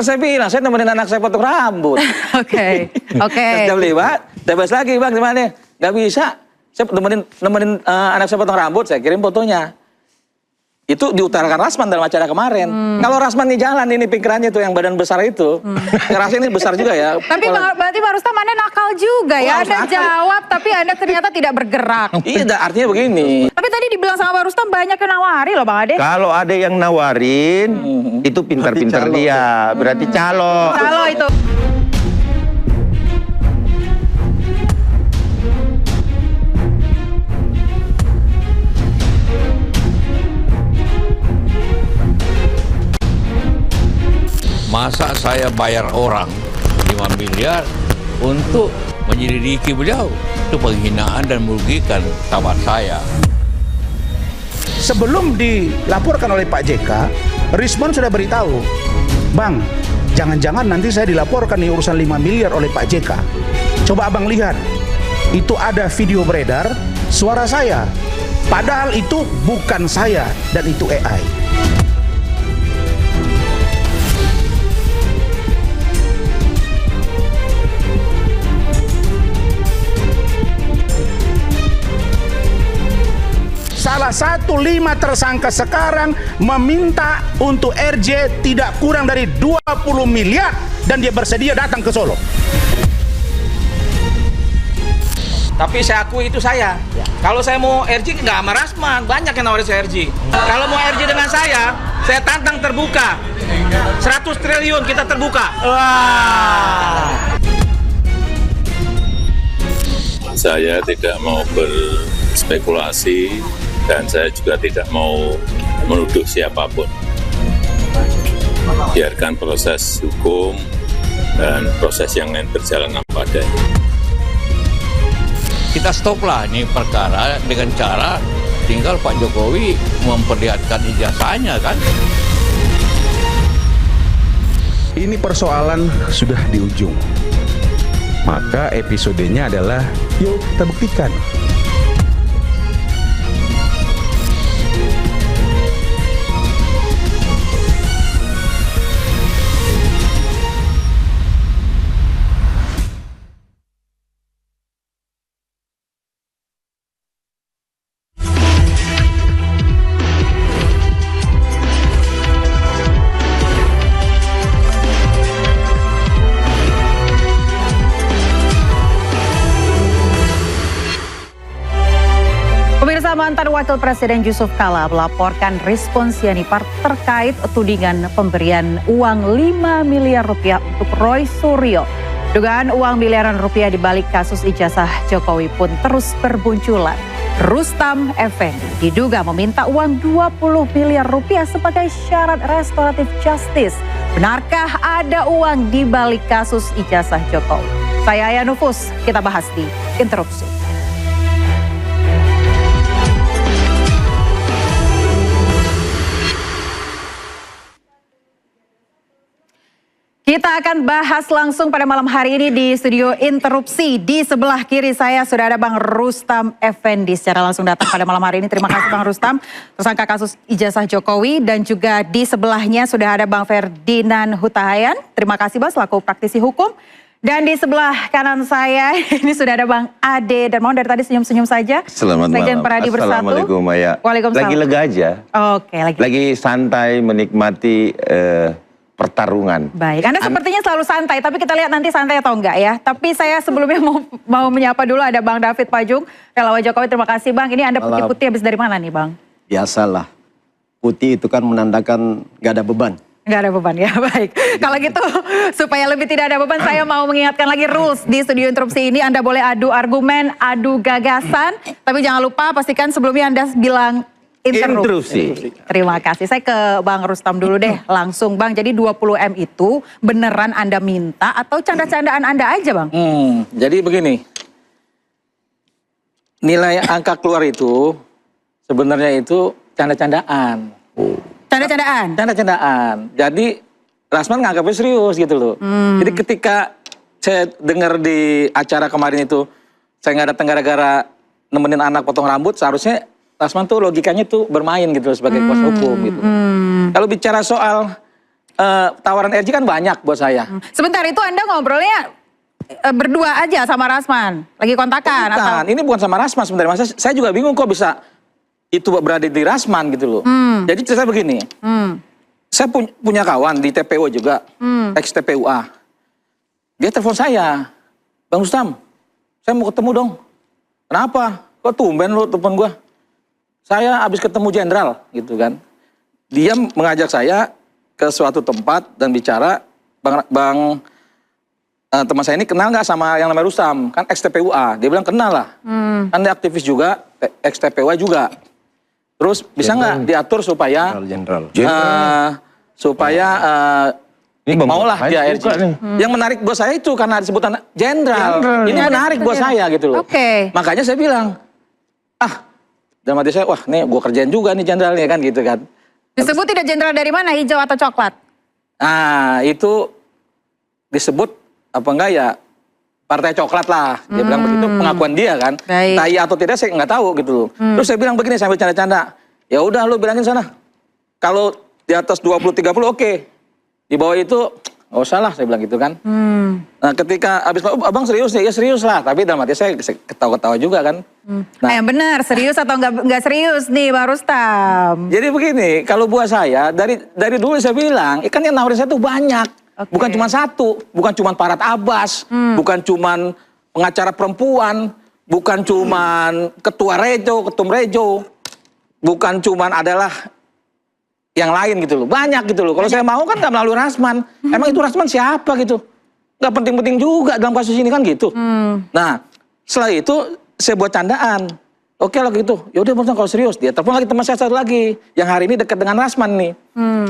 Kan saya bilang, saya nemenin anak saya potong rambut. Oke. Jam 5, saya bahas lagi, Bang, gimana? Gak bisa. Saya nemenin anak saya potong rambut, saya kirim fotonya. Itu diutarakan Rasman dalam acara kemarin. Kalau Rasman nih jalan, ini pikirannya tuh yang badan besar itu. Rasanya ini besar juga ya. Tapi berarti Pak Rustam Anda nakal juga ya. Anda jawab, tapi Anda ternyata tidak bergerak. Iya, artinya begini. Tapi tadi dibilang sama Pak Rustam banyak yang nawari loh Bang Ade. Kalau ada yang nawarin, itu pintar-pintar dia. Berarti calo. Calo itu. Masa saya bayar orang 5 miliar untuk menyelidiki beliau? Itu penghinaan dan merugikan sahabat saya. Sebelum dilaporkan oleh Pak JK, Rismon sudah beritahu, Bang, jangan-jangan nanti saya dilaporkan nih urusan 5 miliar oleh Pak JK. Coba Abang lihat, itu ada video beredar, suara saya. Padahal itu bukan saya dan itu AI. Salah satu 5 tersangka sekarang meminta untuk RJ tidak kurang dari 20 miliar dan dia bersedia datang ke Solo. Tapi saya akui itu saya. Kalau saya mau RJ nggak sama Rasman, banyak yang nawarin saya RJ. Kalau mau RJ dengan saya tantang terbuka. 100 triliun kita terbuka. Wah. Saya tidak mau berspekulasi dan saya juga tidak mau menuduh siapapun. Biarkan proses hukum dan proses yang lain berjalan apa adanya. Kita stoplah ini perkara dengan cara tinggal Pak Jokowi memperlihatkan ijazahnya kan. Ini persoalan sudah di ujung. Maka episodenya adalah yuk kita buktikan. Mantan Wakil Presiden Yusuf Kala melaporkan respons Sianipar terkait tudingan pemberian uang 5 miliar rupiah untuk Roy Suryo. Dugaan uang miliaran rupiah di balik kasus ijazah Jokowi pun terus berbunculan. Rustam Effendi diduga meminta uang 20 miliar rupiah sebagai syarat restoratif justice. Benarkah ada uang di balik kasus ijazah Jokowi? Saya Aya Nufus, kita bahas di Interupsi. Kita akan bahas langsung pada malam hari ini di studio Interupsi. Di sebelah kiri saya sudah ada Bang Rustam Effendi secara langsung datang pada malam hari ini. Terima kasih Bang Rustam, tersangka kasus ijazah Jokowi. Dan juga di sebelahnya sudah ada Bang Ferdinand Hutahayan. Terima kasih Bang selaku praktisi hukum. Dan di sebelah kanan saya ini sudah ada Bang Ade Darmawan, dari tadi senyum-senyum saja. Selamat malam. Assalamualaikum Maya. Waalaikumsalam. Lagi lega aja. Oke, lagi santai menikmati pertarungan. Baik, Anda sepertinya selalu santai, tapi kita lihat nanti santai atau enggak ya. Tapi saya sebelumnya mau menyapa dulu ada Bang David Pajung, relawan Jokowi. Terima kasih Bang. Ini Anda putih-putih habis dari mana nih Bang? Biasalah, putih itu kan menandakan nggak ada beban. Nggak ada beban ya, baik. Kalau gitu supaya lebih tidak ada beban, saya mau mengingatkan lagi rules di studio Interupsi ini. Anda boleh adu argumen, adu gagasan, tapi jangan lupa pastikan sebelumnya Anda bilang interupsi. Terima kasih. Saya ke Bang Rustam dulu deh, langsung Bang. Jadi 20M itu beneran Anda minta atau canda-candaan Anda aja Bang? Jadi begini, nilai angka keluar itu sebenarnya itu canda-candaan. Canda-candaan? Canda-candaan. Jadi Rasman nganggapnya serius gitu loh. Jadi ketika saya dengar di acara kemarin itu, saya nggak datang gara-gara nemenin anak potong rambut, seharusnya Rasman tuh logikanya tuh bermain gitu loh sebagai kuasa hukum gitu. Kalau bicara soal tawaran RJ kan banyak buat saya. Sebentar, itu Anda ngobrolnya berdua aja sama Rasman? Lagi kontakan? Bukan, ini bukan sama Rasman sebenarnya. Masa saya juga bingung kok bisa itu berada di Rasman gitu loh. Jadi cerita begini, saya punya kawan di TPU juga, ex-TPUA. Dia telepon saya, Bang Rustam, saya mau ketemu dong. Kenapa? Kok tumben lu telepon gua? Saya habis ketemu jenderal gitu kan. Dia mengajak saya ke suatu tempat dan bicara, teman saya ini kenal nggak sama yang namanya Rustam? Kan ex-TPUA. Dia bilang kenal lah. Kan dia aktivis juga, ex-TPUA juga. Terus bisa nggak diatur supaya maulah dia RJ. Yang menarik buat saya itu karena disebutan jenderal. Ini menarik buat saya gitu loh. Makanya saya bilang, dalam hati saya, wah nih gue kerjain juga nih jenderalnya kan gitu kan. Disebut tidak jenderal dari mana, hijau atau coklat? Nah itu disebut apa enggak ya partai coklat lah. Dia bilang begitu, pengakuan dia kan. Tai atau tidak saya nggak tahu gitu loh. Terus saya bilang begini sambil canda-canda, ya udah lu bilangin sana. Kalau di atas 20-30 oke. Di bawah itu nggak usah lah saya bilang gitu kan. Nah ketika abis abang serius nih, ya serius lah. Tapi dalam hati saya ketawa-ketawa juga kan. Nah yang benar, serius atau nggak serius nih Bang Rustam? Jadi begini, kalau buat saya dari dulu saya bilang, ikan yang nawarin saya tuh banyak. Bukan cuma satu, bukan cuma Parat Abbas, bukan cuma pengacara perempuan, bukan cuma ketua rejo, ketum rejo, bukan cuma adalah yang lain gitu loh, banyak gitu loh. Kalau saya mau kan nggak melalui Rasman. Emang itu Rasman siapa gitu? Nggak penting-penting juga dalam kasus ini kan gitu. Nah, setelah itu saya buat candaan. Oke lah gitu. Ya udah kalau serius, dia telepon lagi teman saya satu lagi yang hari ini dekat dengan Rasman nih.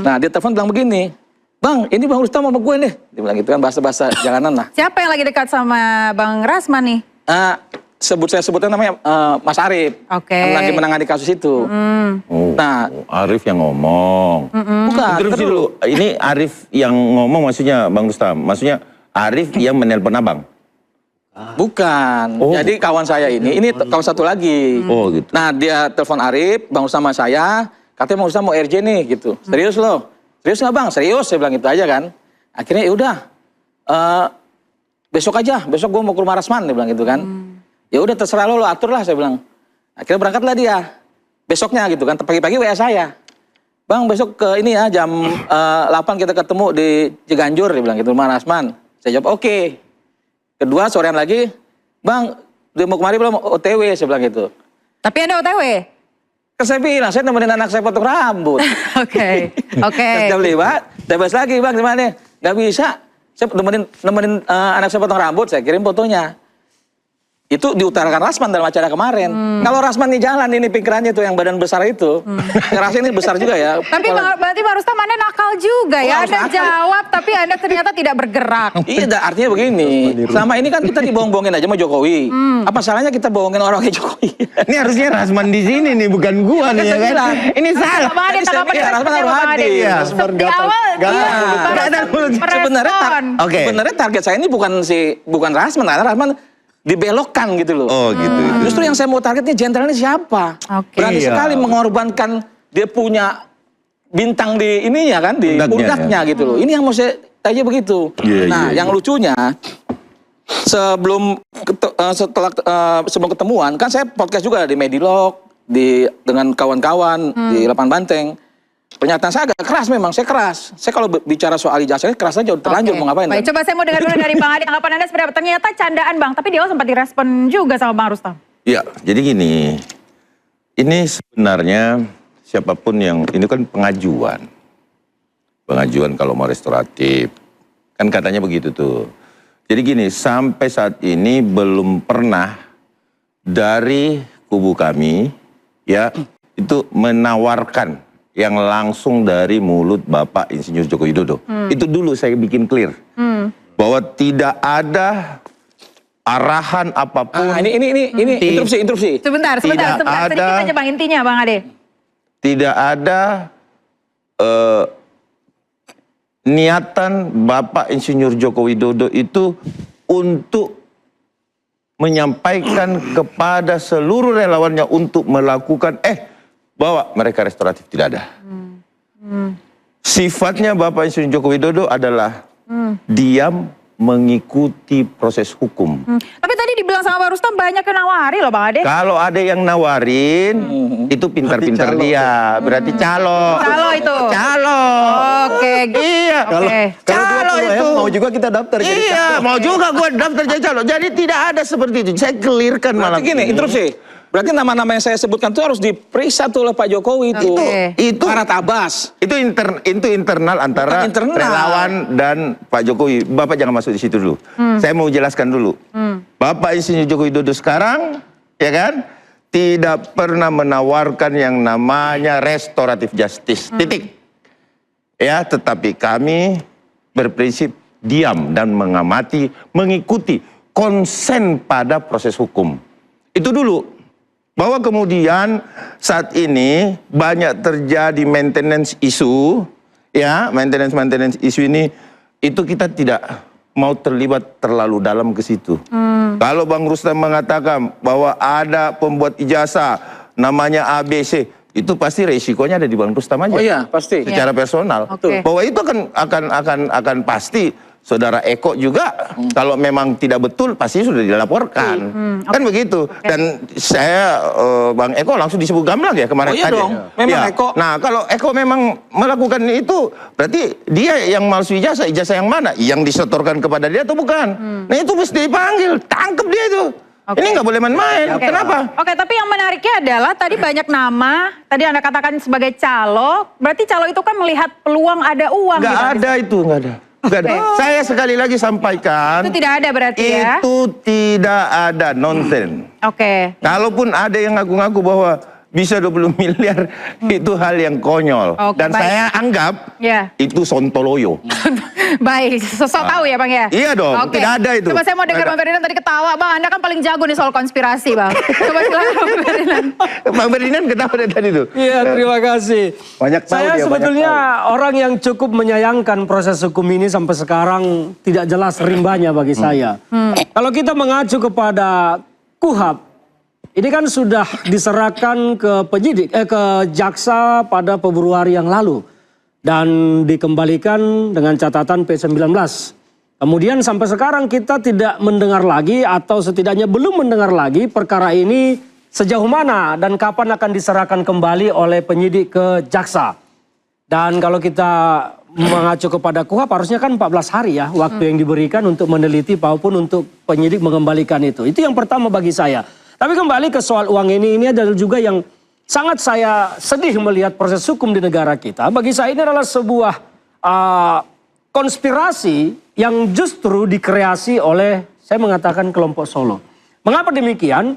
Nah, dia telepon bilang begini, Bang, ini Bang Rustam sama gue nih. Dia bilang gitu kan, bahasa-bahasa jalanan lah. Siapa yang lagi dekat sama Bang Rasman nih? Saya sebutnya namanya Mas Arif. Yang lagi menangani kasus itu. Nah, Arif yang ngomong. Bukan. Terus dulu, ini Arif yang ngomong maksudnya Bang Rustam. Maksudnya Arif yang menelpon abang. Bukan. Jadi kawan saya ini kawan satu lagi. Oh gitu. Nah, dia telepon Arif, Bang Rustam sama saya, katanya Bang Rustam mau RJ nih gitu. Serius loh? Serius nggak Bang? Serius, saya bilang gitu aja kan. Akhirnya ya udah, besok aja, besok gue mau ke rumah Rasman, dia bilang gitu kan. Ya udah terserah lo atur lah, saya bilang. Akhirnya berangkatlah dia. Besoknya gitu kan, pagi-pagi WA saya. Bang besok ke ini ya, jam 8 kita ketemu di Ciganjur, dia bilang gitu, rumah Rasman. Saya jawab oke. Kedua, sorean lagi, Bang, dia mau kemari belum? OTW, saya bilang gitu. Tapi Anda OTW? Saya bilang, saya nemenin anak saya potong rambut. Oke. Jam 5, saya bahas lagi, Bang, gimana? Gak bisa. Saya nemenin anak saya potong rambut, saya kirim fotonya. Itu diutarakan Rasman dalam acara kemarin. Kalau Rasman nih jalan, ini pikirannya tuh yang badan besar itu. Rasanya ini besar juga ya. Tapi berarti Bang Rustam Anda nakal juga ya. Anda jawab, tapi Anda ternyata tidak bergerak. Iya, artinya begini. Selama ini kan kita dibohong-bohongin aja sama Jokowi. Apa salahnya kita bohongin orangnya Jokowi? Ini harusnya Rasman di sini nih, bukan gua nih ya kan. Ini salah. Rasman harus hadir. Di awal Sebenarnya target saya ini bukan Rasman, karena Rasman dibelokkan gitu loh. Oh gitu. Justru yang saya mau targetnya jenderal ini siapa? Berani sekali mengorbankan dia punya bintang di ininya kan, di pundaknya gitu loh. Ini yang mau saya tanya begitu. Yang lucunya sebelum ketemuan kan saya podcast juga di Medilog dengan kawan-kawan di Lapangan Banteng. Pernyataan saya agak keras memang, saya keras. Saya kalau bicara soal ijazahnya keras aja, udah terlanjur mau ngapain. Baik, coba saya mau dengar dulu dari Bang Adi, tanggapan Anda seperti apa? Ternyata candaan Bang, tapi dia sempat direspon juga sama Bang Rustam. Iya, jadi gini, ini sebenarnya siapapun yang, ini kan pengajuan. Pengajuan kalau mau restoratif, kan katanya begitu tuh. Jadi gini, sampai saat ini belum pernah dari kubu kami, ya, itu menawarkan yang langsung dari mulut Bapak Insinyur Joko Widodo. Itu dulu saya bikin clear. Bahwa tidak ada arahan apapun. Ini interupsi. Sebentar, sedikit aja Bang, intinya Bang Ade. Tidak ada niatan Bapak Insinyur Joko Widodo itu untuk menyampaikan kepada seluruh relawannya untuk melakukan bahwa mereka restoratif, tidak ada. sifatnya Bapak Insinyur Joko Widodo adalah diam mengikuti proses hukum. Tapi tadi dibilang sama Pak Rustam banyak yang nawari loh Bang Ade. Kalau ada yang nawarin, itu pintar-pintar dia. Berarti calo. Calo itu. Calo. Oke. Iya. Kalau Calo 20 itu. mau juga kita daftar jadi Iya, mau juga gue daftar jadi calo. Jadi tidak ada seperti itu. Saya clearkan malam Berarti gini, interupsi. Berarti nama-nama yang saya sebutkan itu harus diperiksa tuh oleh Pak Jokowi itu. Itu Para tabas. itu internal antara Bukan internal. relawan dan Pak Jokowi. Bapak jangan masuk di situ dulu. Saya mau jelaskan dulu. Bapak Insinyur Joko Widodo sekarang, ya kan, tidak pernah menawarkan yang namanya restoratif justice. Titik. Ya, tetapi kami berprinsip diam dan mengamati, mengikuti konsen pada proses hukum. Itu dulu. Bahwa kemudian saat ini banyak terjadi maintenance isu, ya, maintenance isu ini, itu kita tidak mau terlibat terlalu dalam ke situ. Kalau Bang Rustam mengatakan bahwa ada pembuat ijazah namanya ABC, itu pasti resikonya ada di Bang Rustam aja. Oh iya, pasti. Secara personal. Oke. Bahwa itu akan pasti. Saudara Eko juga kalau memang tidak betul pasti sudah dilaporkan. Kan begitu. Dan saya Bang Eko langsung disebut gamblang ya kemarin. Oh iya tadi. dong, memang Ya. Eko. Nah, kalau Eko memang melakukan itu, berarti dia yang palsu ijazah yang mana? Yang disetorkan kepada dia atau bukan? Nah, itu mesti dipanggil, tangkap dia itu. Oke. Ini nggak boleh main-main. Oke. Kenapa? Oke, tapi yang menariknya adalah tadi banyak nama, tadi Anda katakan sebagai calo, berarti calo itu kan melihat peluang ada uang. Nggak gitu. ada itu, nggak ada. Nggak ada. Saya sekali lagi sampaikan. Itu tidak ada berarti ya? Itu tidak ada, nonsen. Oke. Kalaupun ada yang ngaku-ngaku bahwa bisa 20 miliar, itu hal yang konyol. Oke, Dan baik. saya anggap Ya. itu sontoloyo. Baik, sosok tahu ya Bang ya? Iya dong, Oke. tidak ada itu. Coba saya mau dengar Nggak Bang Ferdinand tadi ketawa. Bang, Anda kan paling jago nih soal konspirasi Bang. Coba silakan Bang Ferdinand. Bang Ferdinand kenapa dari tadi tuh? Iya, terima kasih. Banyak tahu Saya dia, sebetulnya orang yang cukup menyayangkan proses hukum ini sampai sekarang tidak jelas rimbanya bagi saya. Kalau kita mengacu kepada KUHAP, ini kan sudah diserahkan ke penyidik, ke jaksa pada Februari yang lalu. Dan dikembalikan dengan catatan P19. Kemudian sampai sekarang kita tidak mendengar lagi atau setidaknya belum mendengar lagi perkara ini sejauh mana dan kapan akan diserahkan kembali oleh penyidik ke jaksa. Dan kalau kita mengacu kepada KUHAP harusnya kan 14 hari ya waktu yang diberikan untuk meneliti maupun untuk penyidik mengembalikan itu. Itu yang pertama bagi saya. Tapi kembali ke soal uang ini adalah juga yang sangat saya sedih melihat proses hukum di negara kita. Bagi saya ini adalah sebuah konspirasi yang justru dikreasi oleh, saya mengatakan kelompok Solo. Mengapa demikian?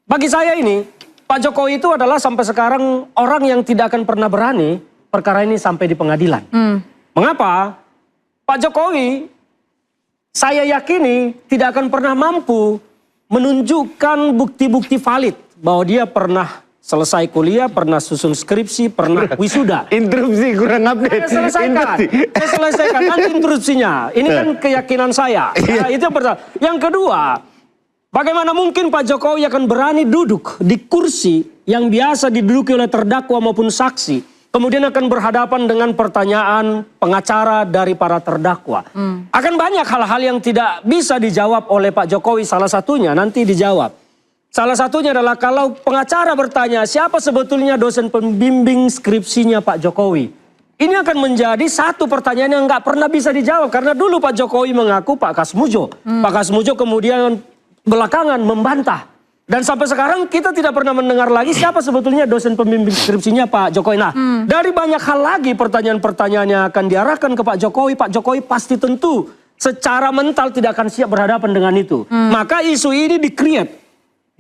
Bagi saya ini, Pak Jokowi itu adalah sampai sekarang orang yang tidak akan pernah berani perkara ini sampai di pengadilan. Mengapa? Pak Jokowi, saya yakini tidak akan pernah mampu menunjukkan bukti-bukti valid bahwa dia pernah selesai kuliah, pernah susun skripsi, pernah wisuda. Interupsi kurang update. Saya selesaikan. Saya selesaikan nanti interupsinya. Ini kan keyakinan saya. Ya, itu yang pertama. Yang kedua, bagaimana mungkin Pak Jokowi akan berani duduk di kursi yang biasa diduduki oleh terdakwa maupun saksi, kemudian akan berhadapan dengan pertanyaan pengacara dari para terdakwa. Akan banyak hal-hal yang tidak bisa dijawab oleh Pak Jokowi. Salah satunya nanti dijawab. Salah satunya adalah kalau pengacara bertanya siapa sebetulnya dosen pembimbing skripsinya Pak Jokowi. Ini akan menjadi satu pertanyaan yang nggak pernah bisa dijawab. Karena dulu Pak Jokowi mengaku Pak Kasmujo. Pak Kasmujo kemudian belakangan membantah. Dan sampai sekarang kita tidak pernah mendengar lagi siapa sebetulnya dosen pembimbing skripsinya Pak Jokowi. Nah, dari banyak hal lagi pertanyaan-pertanyaan yang akan diarahkan ke Pak Jokowi pasti tentu secara mental tidak akan siap berhadapan dengan itu. Maka isu ini di-create.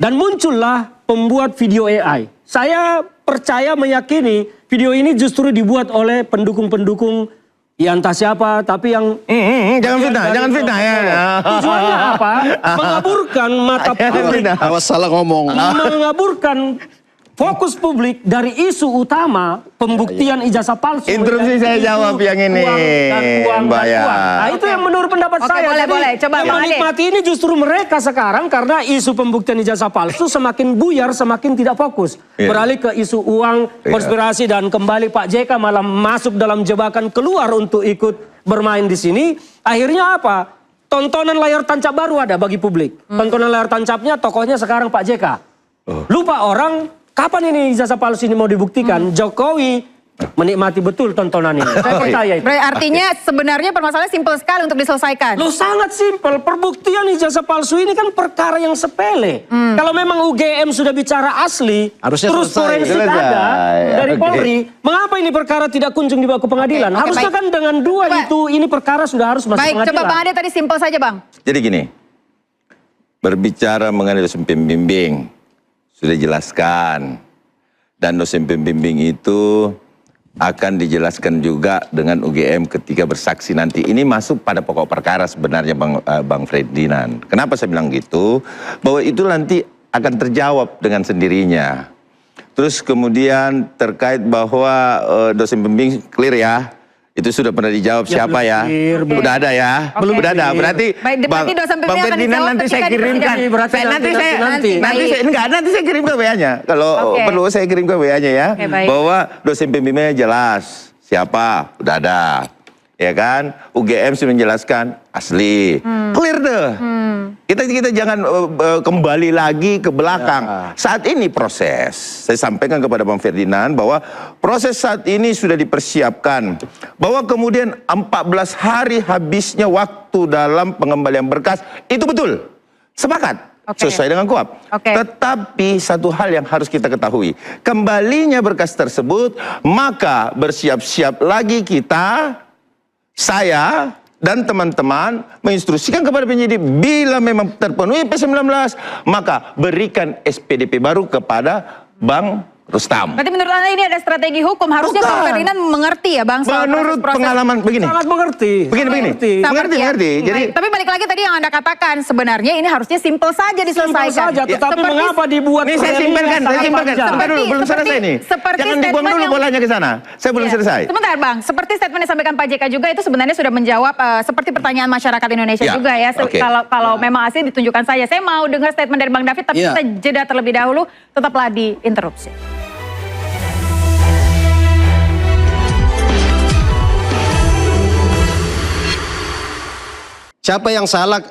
Dan muncullah pembuat video AI. Saya percaya meyakini video ini justru dibuat oleh pendukung-pendukung ya entah siapa, tapi yang... Jangan fitnah ya. Tujuannya apa? Mengaburkan mata publik. Awas salah ngomong. Mengaburkan fokus publik dari isu utama pembuktian ijazah palsu. Interupsi menjadi saya isu jawab yang ini, uang. Mbak ya. Nah, itu yang menurut pendapat Oke, saya. boleh, Jadi, boleh. Coba, yang Bang Ade. menikmati ini justru mereka sekarang karena isu pembuktian ijazah palsu semakin buyar, semakin tidak fokus. Iya. Beralih ke isu uang, konspirasi, dan kembali Pak JK malah masuk dalam jebakan keluar untuk ikut bermain di sini. Akhirnya apa? Tontonan layar tancap baru ada bagi publik. Tontonan layar tancapnya tokohnya sekarang Pak JK. Lupa orang kapan ini ijazah palsu ini mau dibuktikan. Jokowi menikmati betul tontonan ini. Saya percaya itu. Berarti artinya sebenarnya permasalahannya simpel sekali untuk diselesaikan. Loh, sangat simpel. Perbuktian ijazah palsu ini kan perkara yang sepele. Kalau memang UGM sudah bicara asli, Harusnya terus selesai. forensik ada Selesai. dari Oke. Polri, mengapa ini perkara tidak kunjung dibawa ke pengadilan? Oke, Harusnya baik. kan dengan dua Coba. itu, ini perkara sudah harus masuk Baik, pengadilan. coba Bang Ade tadi simpel saja Bang. Jadi gini, berbicara mengenai dosen pembimbing, sudah dijelaskan. Dan dosen pembimbing itu akan dijelaskan juga dengan UGM ketika bersaksi nanti. Ini masuk pada pokok perkara sebenarnya Bang Ferdinand. Kenapa saya bilang gitu? Bahwa itu nanti akan terjawab dengan sendirinya. Terus kemudian terkait bahwa dosen pembimbing clear ya. Itu sudah pernah dijawab Ya, siapa ya? belum clear, belum. Udah ada ya? Oke. Belum udah ada. Berarti Baik, berarti dosen pembimbing akan Ferdinand dijawab nanti ketika saya di kirimkan. persidangan. Berarti nanti. Nanti saya kirim ke WA-nya. Kalau Oke. perlu saya kirim ke WA-nya ya. Oke, baik. Bahwa dosen pembimbingnya jelas. Siapa? Udah ada. Ya kan? UGM sudah menjelaskan asli. Clear deh. Kita jangan kembali lagi ke belakang. Saat ini proses. Saya sampaikan kepada Bang Ferdinand bahwa proses saat ini sudah dipersiapkan. Bahwa kemudian 14 hari habisnya waktu dalam pengembalian berkas. Itu betul. Sepakat. Oke. Sesuai dengan KUHP. Oke. Tetapi satu hal yang harus kita ketahui. Kembalinya berkas tersebut, maka bersiap-siap lagi kita, saya, dan teman-teman menginstruksikan kepada penyidik bila memang terpenuhi P19, maka berikan SPDP baru kepada Bang Rustam. Berarti menurut Anda ini ada strategi hukum. Harusnya Bukan. Bang Ferdinand mengerti ya Bang soal Menurut proses-proses. pengalaman begini. Sangat mengerti. Begini. Sangat ya. Mengerti. Jadi Baik, tapi balik lagi tadi yang Anda katakan sebenarnya ini harusnya simpel saja diselesaikan. Simpel saja, tetapi Seperti- mengapa dibuat ini saya realitas simpelkan, sangat Bentar panjang? dulu, belum selesai nih. seperti Jangan dibuang statement dulu yang- bolanya ke sana. Saya belum Iya. selesai. Sebentar Bang, seperti statement yang disampaikan Pak JK juga itu sebenarnya sudah menjawab seperti pertanyaan masyarakat Indonesia Ya, juga ya. oke. Kalau memang asli ditunjukkan saja. Saya mau dengar statement dari Bang David, tapi Ya. kita jeda terlebih dahulu. Tetaplah di interupsi. Siapa yang salah?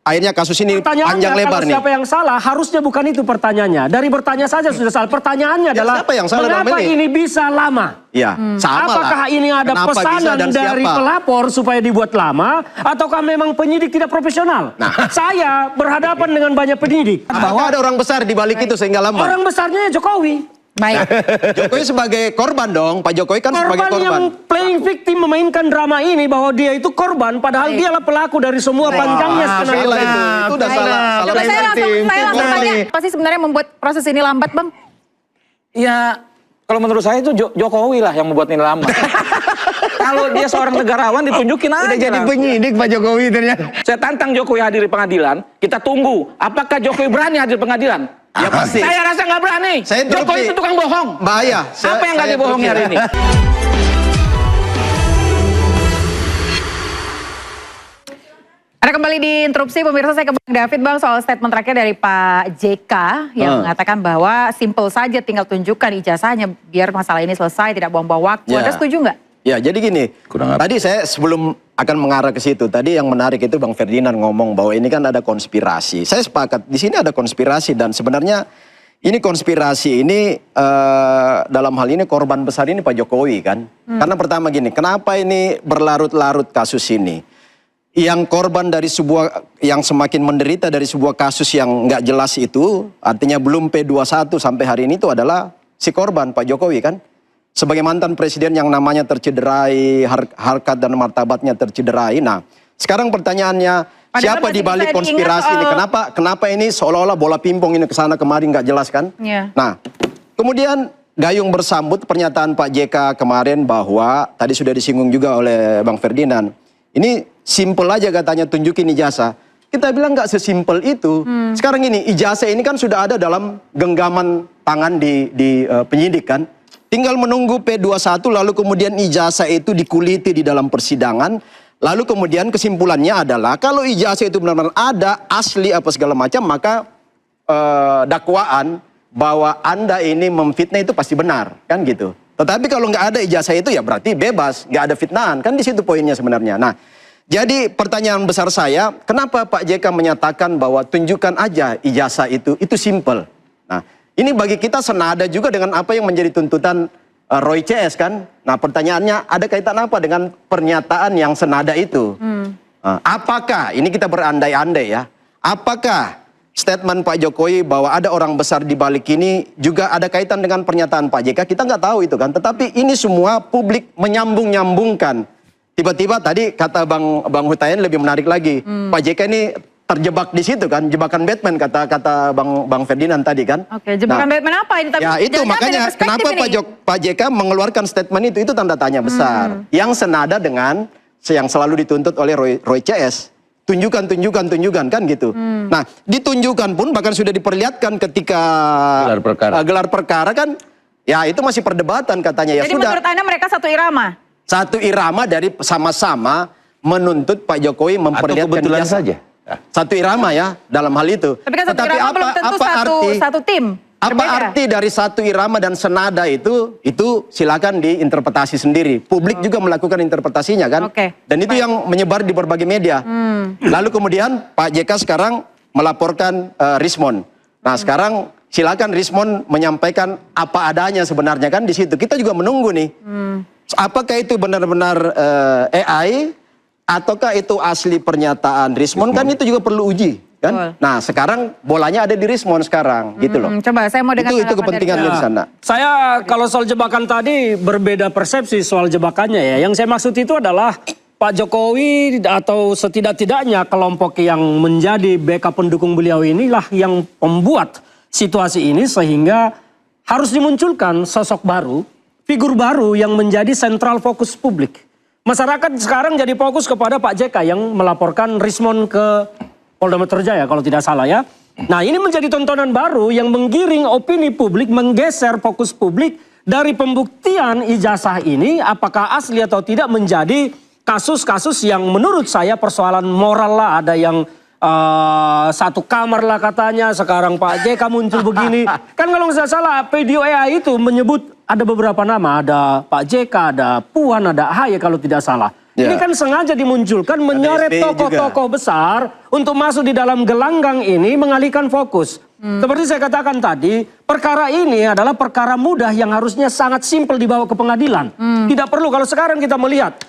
Akhirnya kasus ini Pertanyaannya panjang lebar kalau nih. siapa yang salah, harusnya bukan itu pertanyaannya. Dari bertanya saja sudah salah. Pertanyaannya Ya, adalah, siapa yang salah dalam mengapa ini? ini bisa lama? Ya, sama lah. Apakah ini ada Kenapa bisa pesanan dan dari siapa? pelapor supaya dibuat lama, ataukah memang penyidik tidak profesional? Nah. Saya berhadapan dengan banyak penyidik. Bahwa ada orang besar di balik itu sehingga lambat. Orang besarnya Jokowi. Baik. Jokowi sebagai korban dong. Pak Jokowi kan sebagai Korban yang korban. playing victim memainkan drama ini bahwa dia itu korban, padahal Baik. dialah pelaku dari semua panjangnya skenario salah itu. itu udah Baik. salah. Coba Salah saya langsung Nah, tanya, ini. apa sih sebenarnya membuat proses ini lambat Bang? Ya, kalau menurut saya itu Jokowi lah yang membuat ini lama. Kalau dia seorang negarawan ditunjukin aja. Udah jadi lah. penyidik Pak Jokowi ternyata. Saya tantang Jokowi hadir di pengadilan. Kita tunggu. Apakah Jokowi berani hadir di pengadilan? Ya pasti. Saya rasa nggak berani. Saya interupsi. Jokowi itu tukang bohong. Bahaya. Apa yang nggak dibohongi hari ini? Ada kembali di interupsi, pemirsa, saya ke Bang David Bang soal statement terakhir dari Pak JK yang mengatakan bahwa simple saja tinggal tunjukkan ijazahnya biar masalah ini selesai, tidak buang-buang waktu. Ya. Anda setuju nggak? Ya, jadi gini. Kurang apa? Tadi saya sebelum akan mengarah ke situ, tadi yang menarik itu Bang Ferdinand ngomong bahwa ini kan ada konspirasi. Saya sepakat, di sini ada konspirasi dan sebenarnya ini konspirasi ini dalam hal ini korban besar ini Pak Jokowi kan. Karena pertama gini, kenapa ini berlarut-larut kasus ini? Yang korban dari sebuah, yang semakin menderita dari sebuah kasus yang nggak jelas itu, artinya belum P21 sampai hari ini itu adalah si korban Pak Jokowi kan. Sebagai mantan presiden yang namanya tercederai, harkat dan martabatnya tercederai. Nah, sekarang pertanyaannya, Padahal siapa masih di balik bisa konspirasi diingat ini? soal- Kenapa ini seolah-olah bola pingpong ini kesana kemari nggak jelas kan? Iya. Nah, kemudian gayung bersambut pernyataan Pak JK kemarin bahwa tadi sudah disinggung juga oleh Bang Ferdinand. Ini simple aja katanya tunjukin ijazah. Kita bilang nggak sesimpel itu. Sekarang ini ijazah ini kan sudah ada dalam genggaman tangan di penyidik kan. Tinggal menunggu P21 lalu kemudian ijazah itu dikuliti di dalam persidangan. Lalu kemudian kesimpulannya adalah kalau ijazah itu benar-benar ada, asli apa segala macam, maka dakwaan bahwa Anda ini memfitnah itu pasti benar, kan gitu. Tetapi kalau nggak ada ijazah itu ya berarti bebas, nggak ada fitnahan, kan di situ poinnya sebenarnya. Nah, jadi pertanyaan besar saya, kenapa Pak JK menyatakan bahwa tunjukkan aja ijazah itu simple. Nah, ini bagi kita senada juga dengan apa yang menjadi tuntutan Roy CS kan. Nah, pertanyaannya ada kaitan apa dengan pernyataan yang senada itu? Apakah, ini kita berandai-andai ya, apakah statement Pak Jokowi bahwa ada orang besar di balik ini juga ada kaitan dengan pernyataan Pak JK? Kita nggak tahu itu kan. Tetapi ini semua publik menyambung-nyambungkan. Tiba-tiba tadi kata Bang Hutayan lebih menarik lagi. Pak JK ini terjebak di situ kan, jebakan Batman kata Bang Ferdinand tadi kan. Oke, jebakan Batman apa ini? Ya itu makanya kenapa Pak JK mengeluarkan statement itu tanda tanya besar. Yang senada dengan yang selalu dituntut oleh Roy CS. Tunjukkan kan gitu. Nah, ditunjukkan pun bahkan sudah diperlihatkan ketika gelar perkara kan, ya itu masih perdebatan katanya. Ya jadi sudah. menurut Anda mereka satu irama? Satu irama dari sama-sama menuntut Pak Jokowi memperlihatkan kebetulan saja. Satu irama ya dalam hal itu. Tapi kan satu irama belum tentu satu tim. Apa arti dari satu irama dan senada itu silakan diinterpretasi sendiri. Publik juga melakukan interpretasinya kan. Dan itu yang menyebar di berbagai media. Lalu kemudian Pak JK sekarang melaporkan Rismon. Nah sekarang silakan Rismon menyampaikan apa adanya sebenarnya kan di situ. Kita juga menunggu nih. Apakah itu benar-benar AI ataukah itu asli pernyataan Rismon kan itu juga perlu uji. Kan? Nah sekarang bolanya ada di Rismon sekarang gitu loh. Coba saya mau dengar itu kepentingannya di sana. Saya kalau soal jebakan tadi berbeda persepsi soal jebakannya ya. Yang saya maksud itu adalah Pak Jokowi atau setidak-tidaknya kelompok yang menjadi backup pendukung beliau inilah yang membuat situasi ini sehingga harus dimunculkan sosok baru, figur baru yang menjadi sentral fokus publik. Masyarakat sekarang jadi fokus kepada Pak JK yang melaporkan Rismon ke Polda Metro Jaya kalau tidak salah ya. Nah ini menjadi tontonan baru yang menggiring opini publik, menggeser fokus publik dari pembuktian ijazah ini apakah asli atau tidak menjadi kasus-kasus yang menurut saya persoalan moral lah. Ada yang satu kamar lah katanya, sekarang Pak JK muncul begini. Kan kalau nggak salah video AI itu menyebut ada beberapa nama, ada Pak JK, ada Puan, ada AHY kalau tidak salah. Ya. Ini kan sengaja dimunculkan menyeret tokoh-tokoh besar untuk masuk di dalam gelanggang ini mengalihkan fokus. Seperti saya katakan tadi, perkara ini adalah perkara mudah yang harusnya sangat simpel dibawa ke pengadilan. Tidak perlu kalau sekarang kita melihat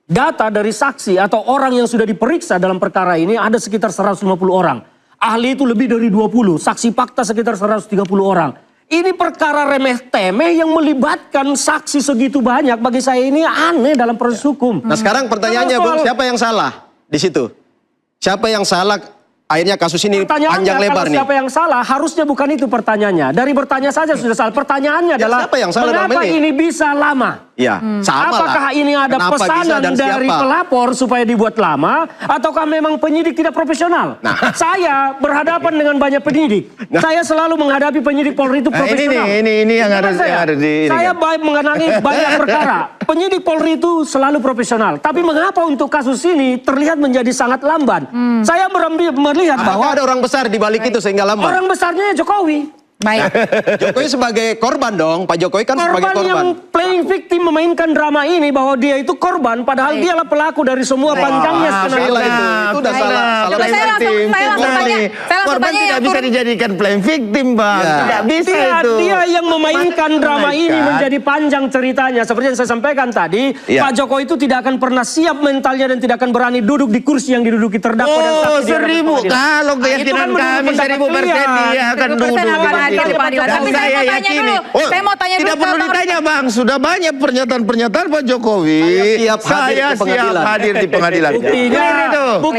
data dari saksi atau orang yang sudah diperiksa dalam perkara ini ada sekitar 150 orang. Ahli itu lebih dari 20, saksi fakta sekitar 130 orang. Ini perkara remeh-temeh yang melibatkan saksi segitu banyak. Bagi saya ini aneh dalam proses hukum. Nah sekarang pertanyaannya Bung, siapa yang salah di situ? Siapa yang salah akhirnya kasus ini panjang lebar nih? Siapa yang salah harusnya bukan itu pertanyaannya. Dari bertanya saja sudah salah. Pertanyaannya adalah siapa yang salah mengapa ini bisa lama? Ya, sama apakah ini ada pesanan dari pelapor supaya dibuat lama, ataukah memang penyidik tidak profesional? Nah, saya berhadapan dengan banyak penyidik. Saya selalu menghadapi penyidik Polri itu profesional. Ini yang harus di. Saya mengenangi banyak perkara. Penyidik Polri itu selalu profesional. Tapi mengapa untuk kasus ini terlihat menjadi sangat lamban? Saya melihat bahwa ada orang besar di balik itu sehingga lamban. Orang besarnya Jokowi. Baik. Jokowi sebagai korban dong. Pak Jokowi kan sebagai korban. Yang playing victim memainkan drama ini bahwa dia itu korban padahal dialah pelaku dari semua panjangnya skenario itu. Itu udah salah. Saya langsung tanya. Korban tidak bisa dijadikan playing victim, Bang. Tidak bisa itu. Dia yang memainkan drama ini menjadi panjang ceritanya. Seperti yang saya sampaikan tadi, Pak Jokowi itu tidak akan pernah siap mentalnya dan tidak akan berani duduk di kursi yang diduduki terdakwa dan saksi. Kalau keyakinan kami 1000% dia akan duduk. Tapi saya yakini. Saya mau tanya dulu. Tidak perlu ditanya Bang, sudah banyak pernyataan-pernyataan Pak Jokowi. Saya siap hadir di pengadilan. Buktinya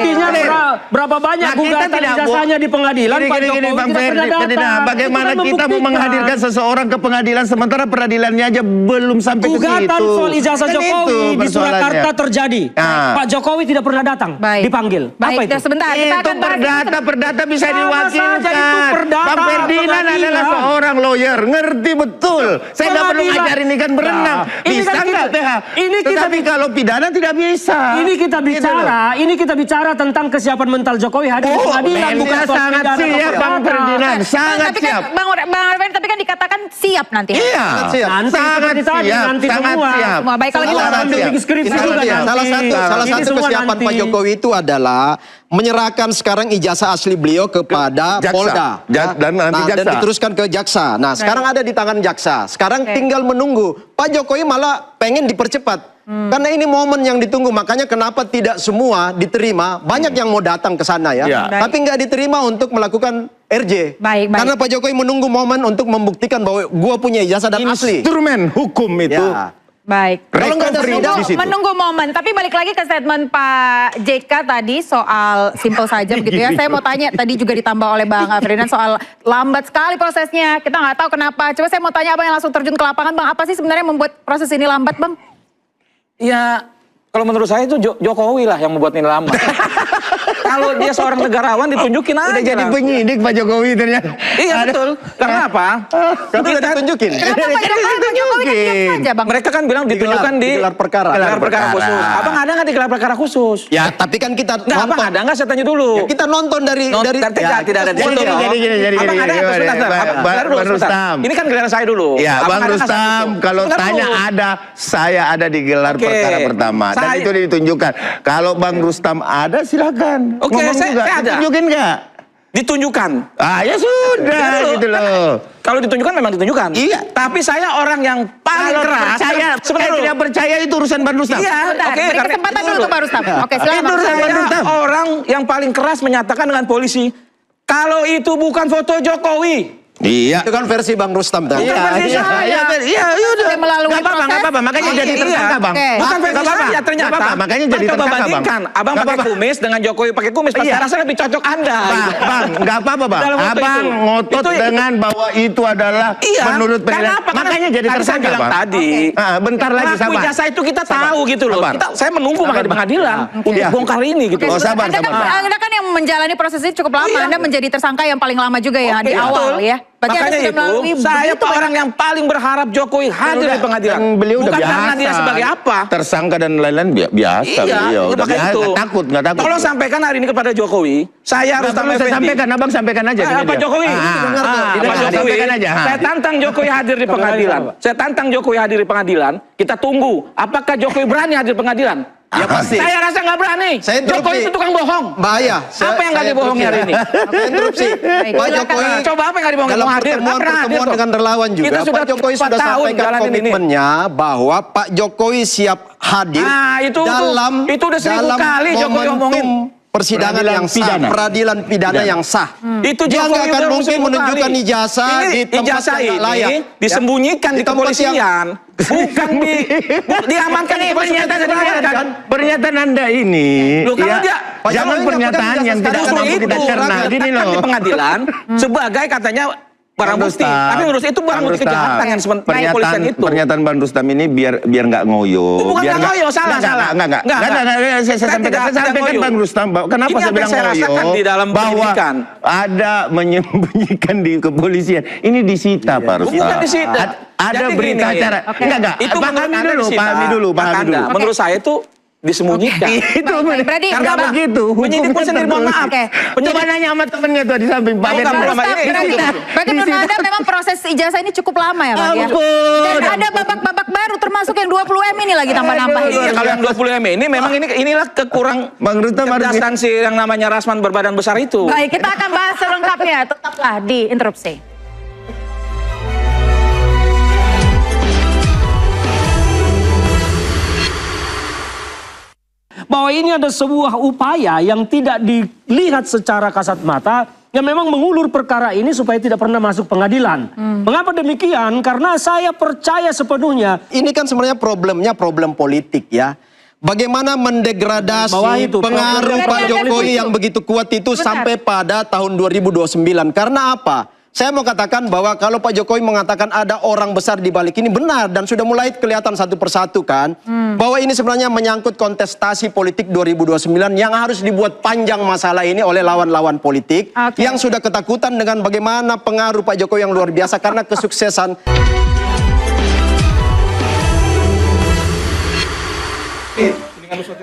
buktinya berapa banyak gugatan ijazahnya di pengadilan, Pak Jokowi Bang tidak pernah datang. Ferdinand, bagaimana Itu kan kita mau membuktikan. menghadirkan seseorang ke pengadilan sementara peradilannya aja belum sampai ke situ. Gugatan soal ijazah Kan Jokowi itu di Surakarta persoalannya. terjadi. Nah. Pak Jokowi tidak pernah datang, Baik. dipanggil. Baik, Apa itu? sebentar. Kita Itu akan bahas perdata bisa Sama diwakilkan. saja itu perdata, Bang Ferdinand pengadilan. adalah seorang lawyer, ngerti betul. Saya nggak perlu Pengadilan. ngajarin ikan berenang. Nah, ini Bisa kan nggak kita- PH? ini kita- Tetapi kalau pidana tidak bisa. Ini kita Gitu loh. bicara, ini kita bicara tentang kesiapan mental Jokowi hadir di pengadilan, bukan dia soal sangat pidana atau siap Bang perdata. Ferdinand, sangat tapi siap. kan Bang Arven, tapi kan dikatakan siap nanti. Iya, siap. Nanti sangat seperti tadi, siap, nanti sangat semua. siap. Semua baik kalau Salah kita satu siap. bikin skripsi Ini juga siap. nanti. Salah Ini satu semua kesiapan nanti. Pak Jokowi itu adalah menyerahkan sekarang ijazah asli beliau kepada Jaksa. Polda. Dan nanti Dan jaksa. diteruskan ke jaksa. Nah, sekarang ada di tangan jaksa. Sekarang Oke. tinggal menunggu. Pak Jokowi malah pengen dipercepat. Karena ini momen yang ditunggu. Makanya kenapa tidak semua diterima. Banyak yang mau datang ke sana ya. Ya. Tapi nggak diterima untuk melakukan RJ. Baik. Karena Pak Jokowi menunggu momen untuk membuktikan bahwa gua punya ijazah dan asli. Instrumen hukum itu. Ya. Baik. Kalau nggak ada recovery sidang, di situ. Menunggu momen, tapi balik lagi ke statement Pak JK tadi soal simple saja begitu ya. Saya mau tanya, tadi juga ditambah oleh Bang Ferdinand soal lambat sekali prosesnya. Kita nggak tahu kenapa. Coba saya mau tanya Abang yang langsung terjun ke lapangan, Bang. Apa sih sebenarnya membuat proses ini lambat, Bang? Ya, kalau menurut saya itu Jokowi lah yang membuat ini lama. Kalau dia seorang negarawan ditunjukin aja. Udah jadi lah. penyidik Pak Jokowi ternyata. Iya betul. Karena apa? Tapi udah ditunjukin. Kenapa Pak Jokowi kan diam saja, Bang? Mereka kan bilang ditunjukkan di Gelar perkara. Gelar perkara khusus. Abang ada nggak di gelar perkara khusus? Ya, tapi kan kita Nggak, abang nonton. ada nggak? Saya tanya dulu. Ya, kita nonton dari tidak ada di Jadi situ. gini, dong. jadi Abang gini. ada nggak? Sebentar, sebentar. Bang Sebentar dulu, sebentar. Rustam. Ini kan giliran saya dulu. Ya, Abang Bang ada nggak saat Rustam, itu? kalau Sebentar tanya dulu. ada, saya ada di gelar Oke. perkara pertama. Dan Saya- itu ditunjukkan. Kalau Bang Rustam ada, silakan. Oke, Ngomong saya juga. ada. Tunjukin nggak? Ditunjukkan. Ah, ya sudah, Dengar dulu. gitu loh. Kalau ditunjukkan memang ditunjukkan. Iya. Tapi saya orang yang paling Kalau keras. percaya, Sebentar saya dulu. tidak percaya itu urusan Bang Rustam. Iya, Sebentar, oke. beri karena- kesempatan itu dulu untuk Pak Rustam. Oke, Itu silakan. urusan Bang Rustam. Saya orang yang paling keras menyatakan dengan polisi, kalau itu bukan foto Jokowi. Iya. Itu kan versi Bang Rustam tadi. Bukan versi saya. Iya, Sudah melalui Nggak apa-apa, proses. nggak apa-apa. Makanya Iya, jadi tersangka, Bang. Oke. Bukan versi Nggak apa-apa. saya ternyata. Nggak apa-apa, makanya jadi Coba tersangka, Bang. bandingkan. Abang Nggak pakai apa-apa. kumis dengan Jokowi pakai kumis. Pasti Iya. saya rasa lebih cocok Anda. Bang, nggak apa-apa, Bang. Dalam waktu Abang itu. ngotot Itu- dengan bahwa itu adalah Iya. menurut Karena penilaian. apa? Karena Makanya jadi tadi saya tersangka, bilang Bang. tadi. Ah, bentar lagi, Pelaku sabar. ijazah itu kita Sabar. tahu gitu loh. Sabar. Saya menunggu makanya di pengadilan. Udah bongkar ini gitu. Oh, sabar, Anda sabar. Anda kan yang menjalani proses ini cukup lama. Iya. Anda menjadi tersangka yang paling lama juga ya di Oke, awal betul. ya. Berarti Anda Makanya sudah melalui itu, saya begitu banyak- orang yang paling berharap Jokowi hadir di pengadilan. Kan beliau udah Bukan biasa. karena dia sebagai apa. Tersangka dan lain-lain biasa Iya, beliau. itu Udah pakai biasa. itu. Nggak takut. Tolong sampaikan hari ini kepada Jokowi. Saya harus Nggak perlu saya sampaikan, Abang sampaikan aja. di Pak media. Jokowi, Tidak, Pak Jokowi, sampaikan aja. saya tantang Jokowi hadir di pengadilan. Saya tantang Jokowi hadir di pengadilan. Kita tunggu, apakah Jokowi berani hadir di pengadilan? Ya pasti. Saya rasa nggak berani. Saya interupsi. Jokowi itu tukang bohong. Bahaya. Apa yang nggak dibohongi hari ini? Saya interupsi. Pak Jokowi Coba apa yang nggak dibohongi? dalam Mau hadir? Nggak pernah hadir pertemuan kok. dengan relawan juga, Kita sudah Pak Jokowi 4 sudah tahun sampaikan jalanin ini. komitmennya bahwa Pak Jokowi siap hadir Ah, itu udah 1000 kali Jokowi omongin. persidangan Peradilan yang sah, pidana. peradilan pidana yang sah. Itu Dia Jokowi nggak akan udah mungkin 1000 menunjukkan kali. ijazah Ini di tempat ijazah yang nggak layak. ini disembunyikan Ya. di kepolisian, bukan diamankan di kepolisian. Pernyataan Anda ini, Loh, kalau dia- Pak jangan Jokowi pernyataan nggak yang pegang tidak ijazah mampu kita itu cerna. Gini diletakkan loh. di pengadilan sebagai katanya barang Bang bukti. Rustam. Tapi menurut itu barang Bang bukti Rustam. kejahatan yang kepolisian Pernyataan itu. pernyataan Bang Rustam ini biar nggak ngoyo. Bukan biar nggak ngoyo, salah. Saya sampaikan ngoyo. Bang Rustam bahwa kenapa Ini saya apa yang bilang saya ngoyo? rasakan di dalam Bahwa penyidikan. ada menyembunyikan di kepolisian. Ini disita Pak Rustam. Bukan disita. Ada Jadi berita gini, acara. Enggak. Itu menurut Pahami Anda dulu, disita. pahami dulu. Menurut saya itu disembunyikan. Itu Baik, berarti karena enggak, Bang. begitu. Penyidik pun sendiri mohon maaf. Oke. Coba nanya sama temennya tuh di samping Pak Bukan, Ferdinand. bukan, ini- Berarti menurut Anda memang proses ijazah ini cukup lama ya Bang ya? Ampun. Dan ada babak-babak baru termasuk yang 20M ini lagi tambah-nambah. Iya, kalau yang 20M ini memang inilah kekurang Bang Rustam harus- kecerdasan si yang namanya Rasman berbadan besar itu. Baik, kita akan bahas selengkapnya. Tetaplah di Interupsi. Bahwa ini ada sebuah upaya yang tidak dilihat secara kasat mata yang memang mengulur perkara ini supaya tidak pernah masuk pengadilan. Mengapa demikian? Karena saya percaya sepenuhnya Ini kan sebenarnya problemnya problem politik ya. bagaimana mendegradasi Bawah itu, pengaruh problem. Pak Jokowi yang begitu kuat itu sampai pada tahun 2029. Karena apa? Saya mau katakan bahwa kalau Pak Jokowi mengatakan ada orang besar di balik ini benar dan sudah mulai kelihatan satu persatu kan bahwa ini sebenarnya menyangkut kontestasi politik 2029 yang harus dibuat panjang masalah ini oleh lawan-lawan politik yang sudah ketakutan dengan bagaimana pengaruh Pak Jokowi yang luar biasa karena kesuksesan.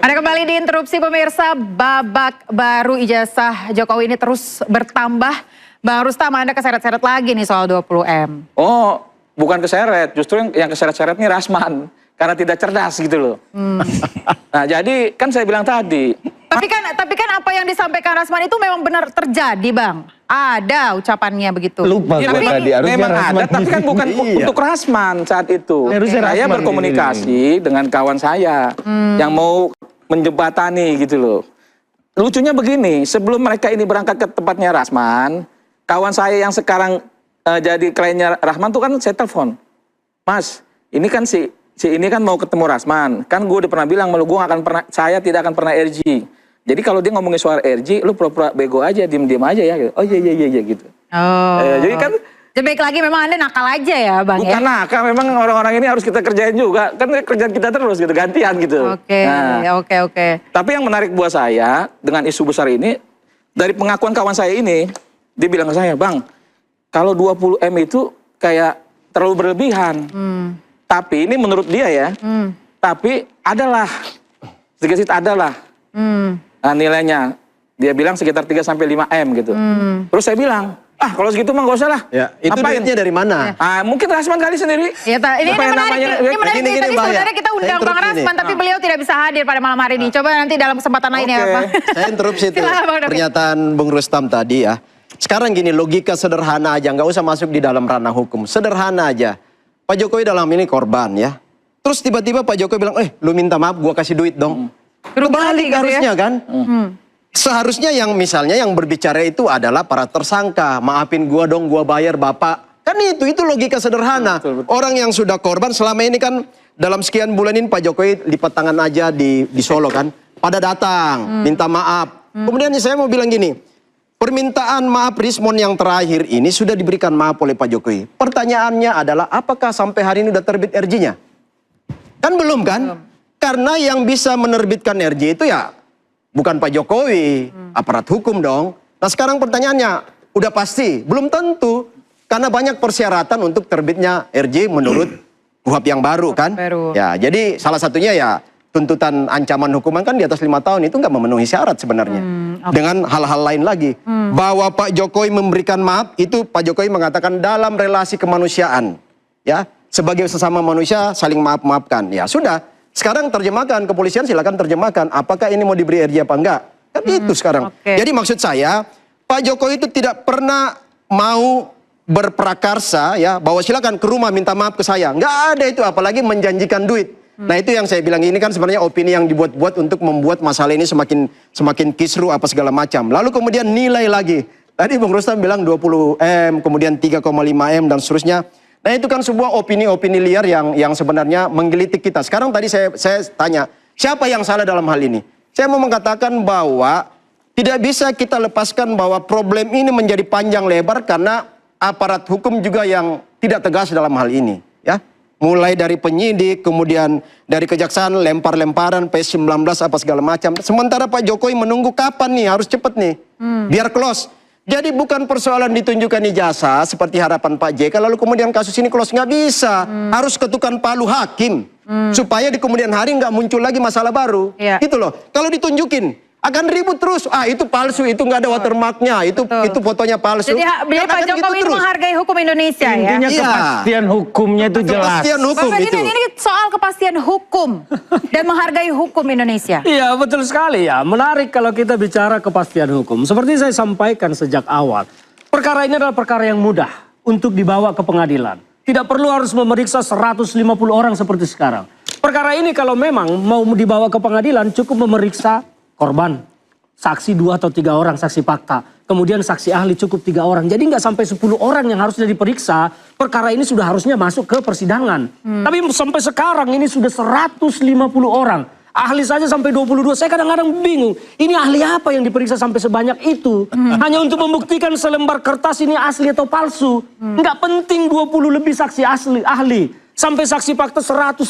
Anda kembali di Interupsi pemirsa, babak baru ijazah Jokowi ini terus bertambah. Bang Rustam, Anda keseret-seret lagi nih soal 20M. Oh, bukan keseret, justru yang keseret-seret ini Rasman. Karena tidak cerdas gitu loh. Nah jadi kan saya bilang tadi. Tapi kan apa yang disampaikan Rasman itu memang benar terjadi, Bang. Ada ucapannya begitu. Lupa Ya, gua tadi, harusnya memang ada, Rasman tapi kan bukan untuk Rasman saat itu. Harusnya Saya Rasman berkomunikasi dengan kawan saya yang mau menjembatani gitu loh. Lucunya begini, sebelum mereka ini berangkat ke tempatnya Rasman, kawan saya yang sekarang jadi kliennya Rasman tuh kan saya telepon. Mas, ini kan si ini kan mau ketemu Rasman. Kan gue udah pernah bilang, saya tidak akan pernah RG. Jadi kalau dia ngomongin soal RG, lu pura-pura bego aja, diem-diem aja ya. Gitu. Oh iya gitu. Oh. Jadi kan Baik lagi memang Anda nakal aja ya, Bang. bukan ya? nakal, memang orang-orang ini harus kita kerjain juga. Kan kerjaan kita terus gitu, gantian gitu. Oke, Nah, oke. tapi yang menarik buat saya dengan isu besar ini, dari pengakuan kawan saya ini, dia bilang ke saya, Bang, kalau 20M itu kayak terlalu berlebihan. Tapi ini menurut dia ya, tapi adalah, sedikit adalah nah, nilainya. Dia bilang sekitar 3-5M gitu. Terus saya bilang, kalau segitu mah gak usah lah. Ya, itu Ngapain? duitnya dari mana? Mungkin Rasman kali sendiri. Ya, ini Apa yang menarik. namanya- Ini menarik. Gini, Tadi Bang, ya. sebenarnya kita Saya undang Bang interupsi nih. Rasman, tapi beliau tidak bisa hadir pada malam hari ini. Coba nanti dalam kesempatan lain ya, Oke. Bang. Saya interupsi itu Silakan, Bang David. pernyataan Bung Rustam tadi ya. Sekarang gini, logika sederhana aja, nggak usah masuk di dalam ranah hukum. Sederhana aja. Pak Jokowi dalam ini korban ya. Terus tiba-tiba Pak Jokowi bilang, lu minta maaf, gua kasih duit dong. Kebalik gitu ya. harusnya kan. Seharusnya yang misalnya yang berbicara itu adalah para tersangka. Maafin gua dong, gua bayar Bapak. Kan itu logika sederhana. Orang yang sudah korban selama ini kan dalam sekian bulan ini Pak Jokowi lipat tangan aja di Solo kan. Pada datang, minta maaf. Kemudian saya mau bilang gini, permintaan maaf Rismon yang terakhir ini sudah diberikan maaf oleh Pak Jokowi. Pertanyaannya adalah apakah sampai hari ini udah terbit RJ-nya? Kan belum kan? Karena yang bisa menerbitkan RJ itu ya bukan Pak Jokowi, aparat hukum dong. Nah sekarang pertanyaannya, udah pasti? Belum tentu. Karena banyak persyaratan untuk terbitnya RJ menurut KUHP yang baru kan. Ya, jadi salah satunya ya tuntutan ancaman hukuman kan di atas 5 tahun itu nggak memenuhi syarat sebenarnya. Dengan hal-hal lain lagi. Bahwa Pak Jokowi memberikan maaf, itu Pak Jokowi mengatakan dalam relasi kemanusiaan. Ya, sebagai sesama manusia saling maaf-maafkan. Ya sudah. Sekarang terjemahkan, kepolisian silakan terjemahkan. Apakah ini mau diberi RJ apa enggak? Kan itu sekarang. Jadi maksud saya, Pak Jokowi itu tidak pernah mau berprakarsa ya, bahwa silakan ke rumah minta maaf ke saya. Enggak ada itu, apalagi menjanjikan duit. Nah itu yang saya bilang, ini kan sebenarnya opini yang dibuat-buat untuk membuat masalah ini semakin kisru apa segala macam. Lalu kemudian nilai lagi. Tadi Bung Rustam bilang 20M, kemudian 3,5M dan seterusnya. Nah itu kan sebuah opini-opini liar yang sebenarnya menggelitik kita. Sekarang tadi saya tanya, siapa yang salah dalam hal ini? Saya mau mengatakan bahwa tidak bisa kita lepaskan bahwa problem ini menjadi panjang lebar karena aparat hukum juga yang tidak tegas dalam hal ini. Ya, mulai dari penyidik, kemudian dari kejaksaan, lempar-lemparan, PS19 apa segala macam. Sementara Pak Jokowi menunggu kapan nih, harus cepet nih, biar close. Jadi bukan persoalan ditunjukkan ijazah seperti harapan Pak JK, lalu kemudian kasus ini close, nggak bisa. Harus ketukan palu hakim supaya di kemudian hari nggak muncul lagi masalah baru. Gitu loh. Kalau ditunjukin akan ribut terus. Itu palsu, itu nggak ada watermarknya, itu fotonya palsu. Jadi Pak Jokowi itu menghargai hukum Indonesia ya. Intinya kepastian hukumnya itu jelas. Kepastian hukum Bang itu. Ferdinand, ini soal kepastian hukum dan menghargai hukum Indonesia. Iya betul sekali ya, menarik kalau kita bicara kepastian hukum. Seperti saya sampaikan sejak awal, perkara ini adalah perkara yang mudah untuk dibawa ke pengadilan. Tidak perlu harus memeriksa 150 orang seperti sekarang. Perkara ini kalau memang mau dibawa ke pengadilan cukup memeriksa korban, saksi 2 atau 3 orang, saksi fakta. Kemudian saksi ahli cukup 3 orang. Jadi nggak sampai 10 orang yang harusnya diperiksa. Perkara ini sudah harusnya masuk ke persidangan. Tapi sampai sekarang ini sudah 150 orang. Ahli saja sampai 22. Saya kadang-kadang bingung. Ini ahli apa yang diperiksa sampai sebanyak itu? Hanya untuk membuktikan selembar kertas ini asli atau palsu. Nggak penting 20 lebih saksi ahli. Sampai saksi fakta 130.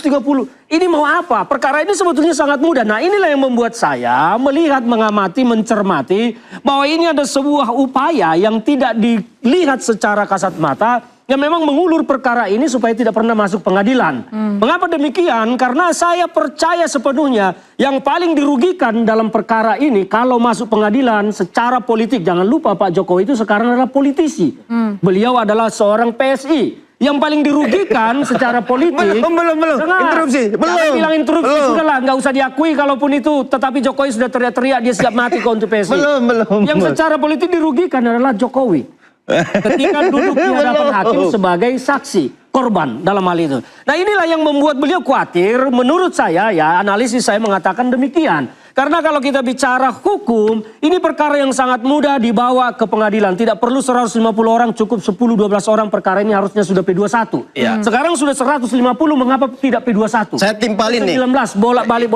Ini mau apa? Perkara ini sebetulnya sangat mudah. Nah, inilah yang membuat saya melihat, mengamati, mencermati bahwa ini ada sebuah upaya yang tidak dilihat secara kasat mata, yang memang mengulur perkara ini supaya tidak pernah masuk pengadilan. Mengapa demikian? Karena saya percaya sepenuhnya yang paling dirugikan dalam perkara ini kalau masuk pengadilan secara politik. Jangan lupa Pak Jokowi itu sekarang adalah politisi. Beliau adalah seorang PSI. Yang paling dirugikan secara politik. Belum. Interupsi. Jangan bilang interupsi, sudahlah, nggak usah diakui kalaupun itu. Tetapi Jokowi sudah teriak-teriak dia siap mati kok untuk PSI. Belum. Yang secara politik dirugikan adalah Jokowi. Ketika duduk di hadapan hakim sebagai saksi korban dalam hal itu. Nah, inilah yang membuat beliau khawatir. Menurut saya, ya, analisis saya mengatakan demikian. Karena kalau kita bicara hukum, ini perkara yang sangat mudah dibawa ke pengadilan. Tidak perlu 150 orang, cukup 10-12 orang. Perkara ini harusnya sudah P21. Sekarang sudah 150, mengapa tidak P21? Saya timpalin nih. 19, bolak-balik.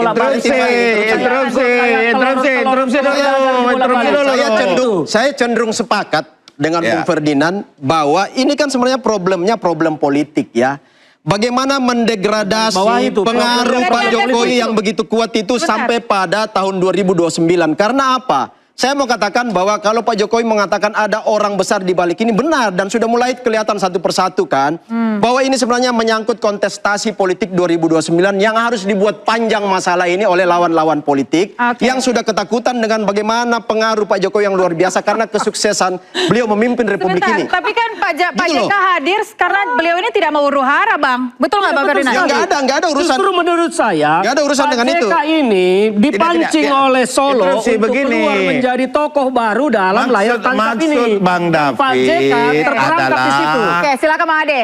Saya cenderung sepakat dengan Bung Ferdinand bahwa ini kan sebenarnya problemnya problem politik ya. Bagaimana mendegradasi pengaruh Pak Jokowi yang begitu kuat itu sampai pada tahun 2029. Karena apa? Saya mau katakan bahwa kalau Pak Jokowi mengatakan ada orang besar di balik ini benar dan sudah mulai kelihatan satu persatu kan. Bahwa ini sebenarnya menyangkut kontestasi politik 2029 yang harus dibuat panjang masalah ini oleh lawan-lawan politik. Yang sudah ketakutan dengan bagaimana pengaruh Pak Jokowi yang luar biasa karena kesuksesan beliau memimpin Republik ini. Tapi kan Pak JK hadir karena beliau ini tidak mau huru hara, Bang. Betul nggak Bang Ferdinand? Ya, nggak ada urusan. Justru menurut saya, nggak ada urusan dengan itu. Pak JK ini dipancing oleh Solo untuk keluar menjadi tokoh baru dalam layar tangkap ini. Maksud Bang David Pak JK terperangkap di situ. Oke, silakan Bang Ade.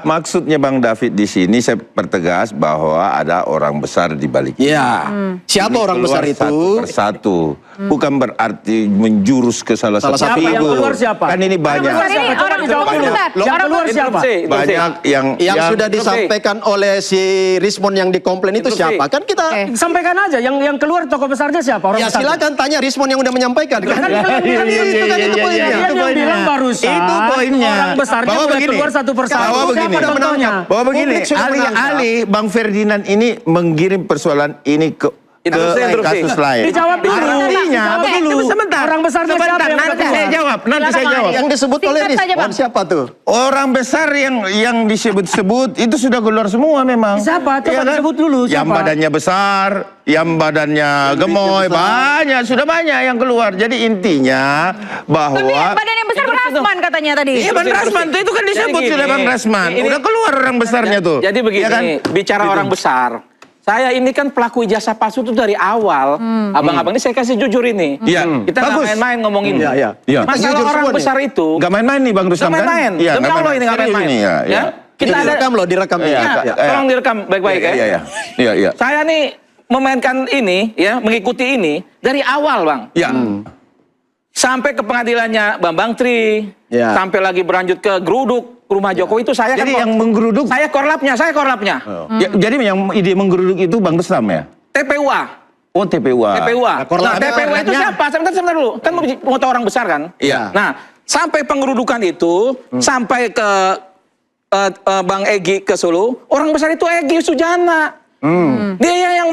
Maksudnya Bang David di sini saya pertegas bahwa ada orang besar di balik ini. Siapa orang besar itu? Satu persatu. Bukan berarti menjurus ke salah satu siapa yang keluar siapa? Kan ini banyak. Yang keluar siapa? Banyak yang sudah disampaikan oleh si Rismon yang dikomplain itu siapa? Kan kita sampaikan aja yang keluar tokoh besarnya siapa? Orang ya silakan tanya Rismon yang udah menyampaikan. Itu poinnya. Yang bilang barusan. Itu poinnya. Orang besarnya bahwa udah begini, keluar satu persatu. bahwa begini, alih-alih Bang Ferdinand ini menggiring persoalan ini ke kasus lain. Dijawab dulu. Artinya, sebentar. Orang besarnya siapa yang nanti saya jawab. Yang disebut oleh Rismon siapa tuh? Orang besar yang disebut-sebut itu sudah keluar semua memang. Siapa? Coba disebut dulu. Yang badannya besar, yang badannya gemoy, sudah banyak yang keluar. Jadi intinya bahwa Tapi badan yang besar Rasman katanya tadi. Iya, Bang Rasman itu kan disebut sudah Bang Rasman. Udah keluar orang besarnya tuh. Jadi begini, bicara orang besar. Saya ini kan pelaku ijazah palsu itu dari awal. Abang-abang ini saya kasih jujur ini. Kita nggak main-main ngomongin. Masalah orang besar itu. Nggak main-main nih Bang Rustam kan? Nggak main-main. Demi Allah ini nggak main-main. Kita direkam loh, direkam. Tolong direkam baik-baik ya. Iya. Saya nih memainkan ini, ya, mengikuti ini dari awal, Bang. Sampai ke pengadilannya Bambang Tri, sampai lagi berlanjut ke geruduk rumah Jokowi itu saya. Jadi yang menggeruduk saya korlapnya. Jadi yang ide menggeruduk itu Bang Rustam ya? TPUA. Oh, TPUA. Nah, TPUA itu siapa? Sebentar dulu. Kan mau tahu orang besar kan? Iya. Nah, sampai pengerudukan itu, sampai ke Bang Egy ke Solo, orang besar itu Egy Sujana. Dia yang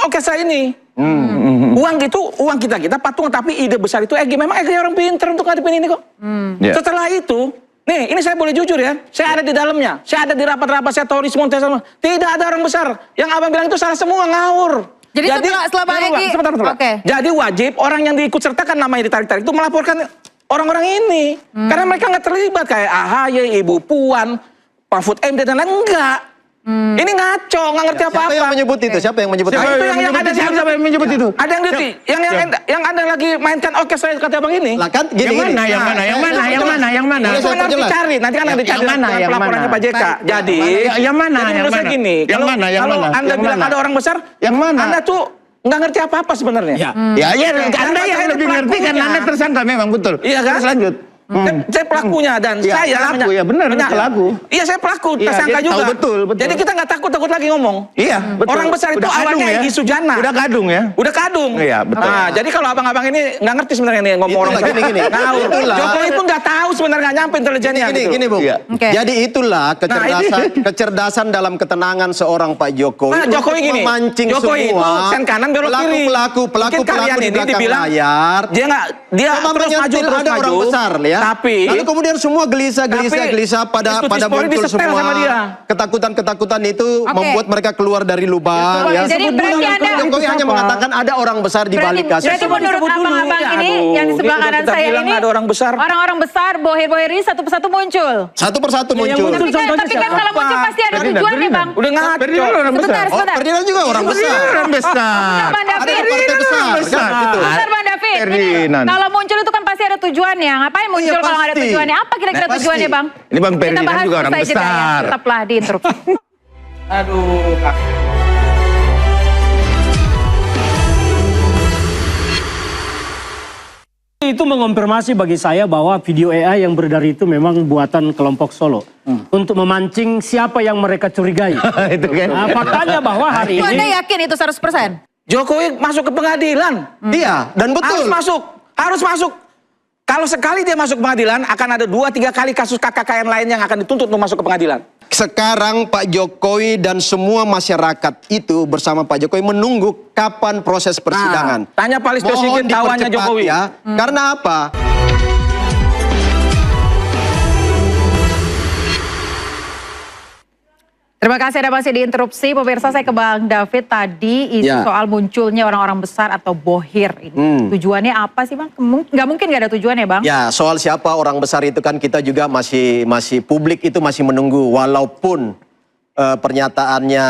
orkestra ini. Uang gitu, uang kita patung, tapi ide besar itu Egy. Memang Egy orang pintar untuk ngadepin ini kok. Setelah itu, nih ini saya boleh jujur ya, saya ada di dalamnya, saya ada di rapat-rapat, saya tahu Rismon, tidak ada orang besar. Yang abang bilang itu salah semua, ngawur. Jadi setelah Bang Egy, jadi wajib orang yang diikut sertakan namanya ditarik-tarik itu melaporkan orang-orang ini. Karena mereka nggak terlibat kayak AHY, Ibu Puan, Mahfud MD dan lain enggak. Ini ngaco, nggak ngerti apa-apa. Siapa yang menyebut itu? Siapa yang menyebut itu? Siapa yang menyebut itu? Ada yang ngerti. Yang ada lagi mainkan orkestra kata abang ini. Lah kan gini. Yang mana? Nanti dicari, nanti kan ada dicari pelaporannya Pak JK. Jadi, yang mana? Gini, kalau Anda bilang ada orang besar, yang mana? Anda tuh nggak ngerti apa-apa sebenarnya. Ya, Anda yang lebih ngerti karena Anda tersangka memang betul. Iya kan? Terus lanjut. Saya pelakunya dan Ya, saya pelaku, ya benar, pelaku. Iya, saya pelaku, Iya, tersangka jadi juga. tahu betul. Jadi kita nggak takut lagi ngomong. Iya, betul. Orang besar itu Udah kadung awalnya ya. Egy Sujana. Udah kadung ya. Udah kadung. Iya, betul. Nah, jadi kalau abang-abang ini nggak ngerti sebenarnya nih ngomong orang Itulah, besar. gini. Ngawur. Itulah. Jokowi pun nggak tahu sebenarnya, nggak nyampe intelijennya. Gini, gitu. gini Bung. Iya. Oke. Jadi itulah kecerdasan dalam ketenangan seorang Pak Jokowi. Nah, Jokowi untuk gini, memancing Jokowi semua itu sen kanan belok kiri. Pelaku Mungkin kalian di ini belakang dibilang layar. dia Memang terus maju menyentil terus ada maju. orang besar ya. Tapi lalu kemudian semua gelisah pada diskusi Polri muncul disetel semua sama dia. ketakutan itu Oke. membuat mereka keluar dari lubang ya. Jadi berarti Anda Jokowi hanya mengatakan ada orang besar di balik kasus. berarti menurut Disebut dulu. abang-abang Ya, ini aduh, yang di sebelah dia udah kanan kita saya bilang ini ada orang besar. orang-orang besar, bohir-bohir ini satu persatu muncul. Satu persatu Yang muncul. muncul contohnya Tapi kan siapa? kalau muncul pasti ada Ferdinand, tujuannya, Bang. Udah ngaco. Ferdinand orang besar. Sebentar. Ferdinand juga orang besar. Orang besar. Bang Ada David. partai besar. besar. Kan, gitu. Sebentar, Bang David. Ini Ferdinand. kalau muncul itu kan pasti ada tujuannya. Ngapain muncul Iya, kalau nggak ada pasti. tujuannya? Apa kira-kira Pasti. tujuannya, Bang? Ini Bang Kita Ferdinand bahas juga orang usai jeda ya. besar. Tetaplah di interupsi. Aduh. Itu mengonfirmasi bagi saya bahwa video AI yang beredar itu memang buatan kelompok Solo. Untuk memancing siapa yang mereka curigai. Itu kan. Nah, faktanya bahwa hari Itu Anda ini yakin itu 100%? Jokowi masuk ke pengadilan. Iya, dan betul. Harus masuk. Kalau sekali dia masuk pengadilan, akan ada 2-3 kali kasus KKKN lain yang akan dituntut untuk masuk ke pengadilan. Sekarang Pak Jokowi dan semua masyarakat itu bersama Pak Jokowi menunggu kapan proses persidangan. Tanya Pak Listio Sigit tawannya dipercepat Jokowi. Ya, karena apa? Terima kasih Anda masih diinterupsi. Pemirsa, saya ke Bang David tadi isu Ya. soal munculnya orang-orang besar atau bohir ini. Tujuannya apa sih, Bang? Nggak mungkin nggak ada tujuannya, Bang. Ya, soal siapa orang besar itu kan kita juga masih publik itu masih menunggu, walaupun pernyataannya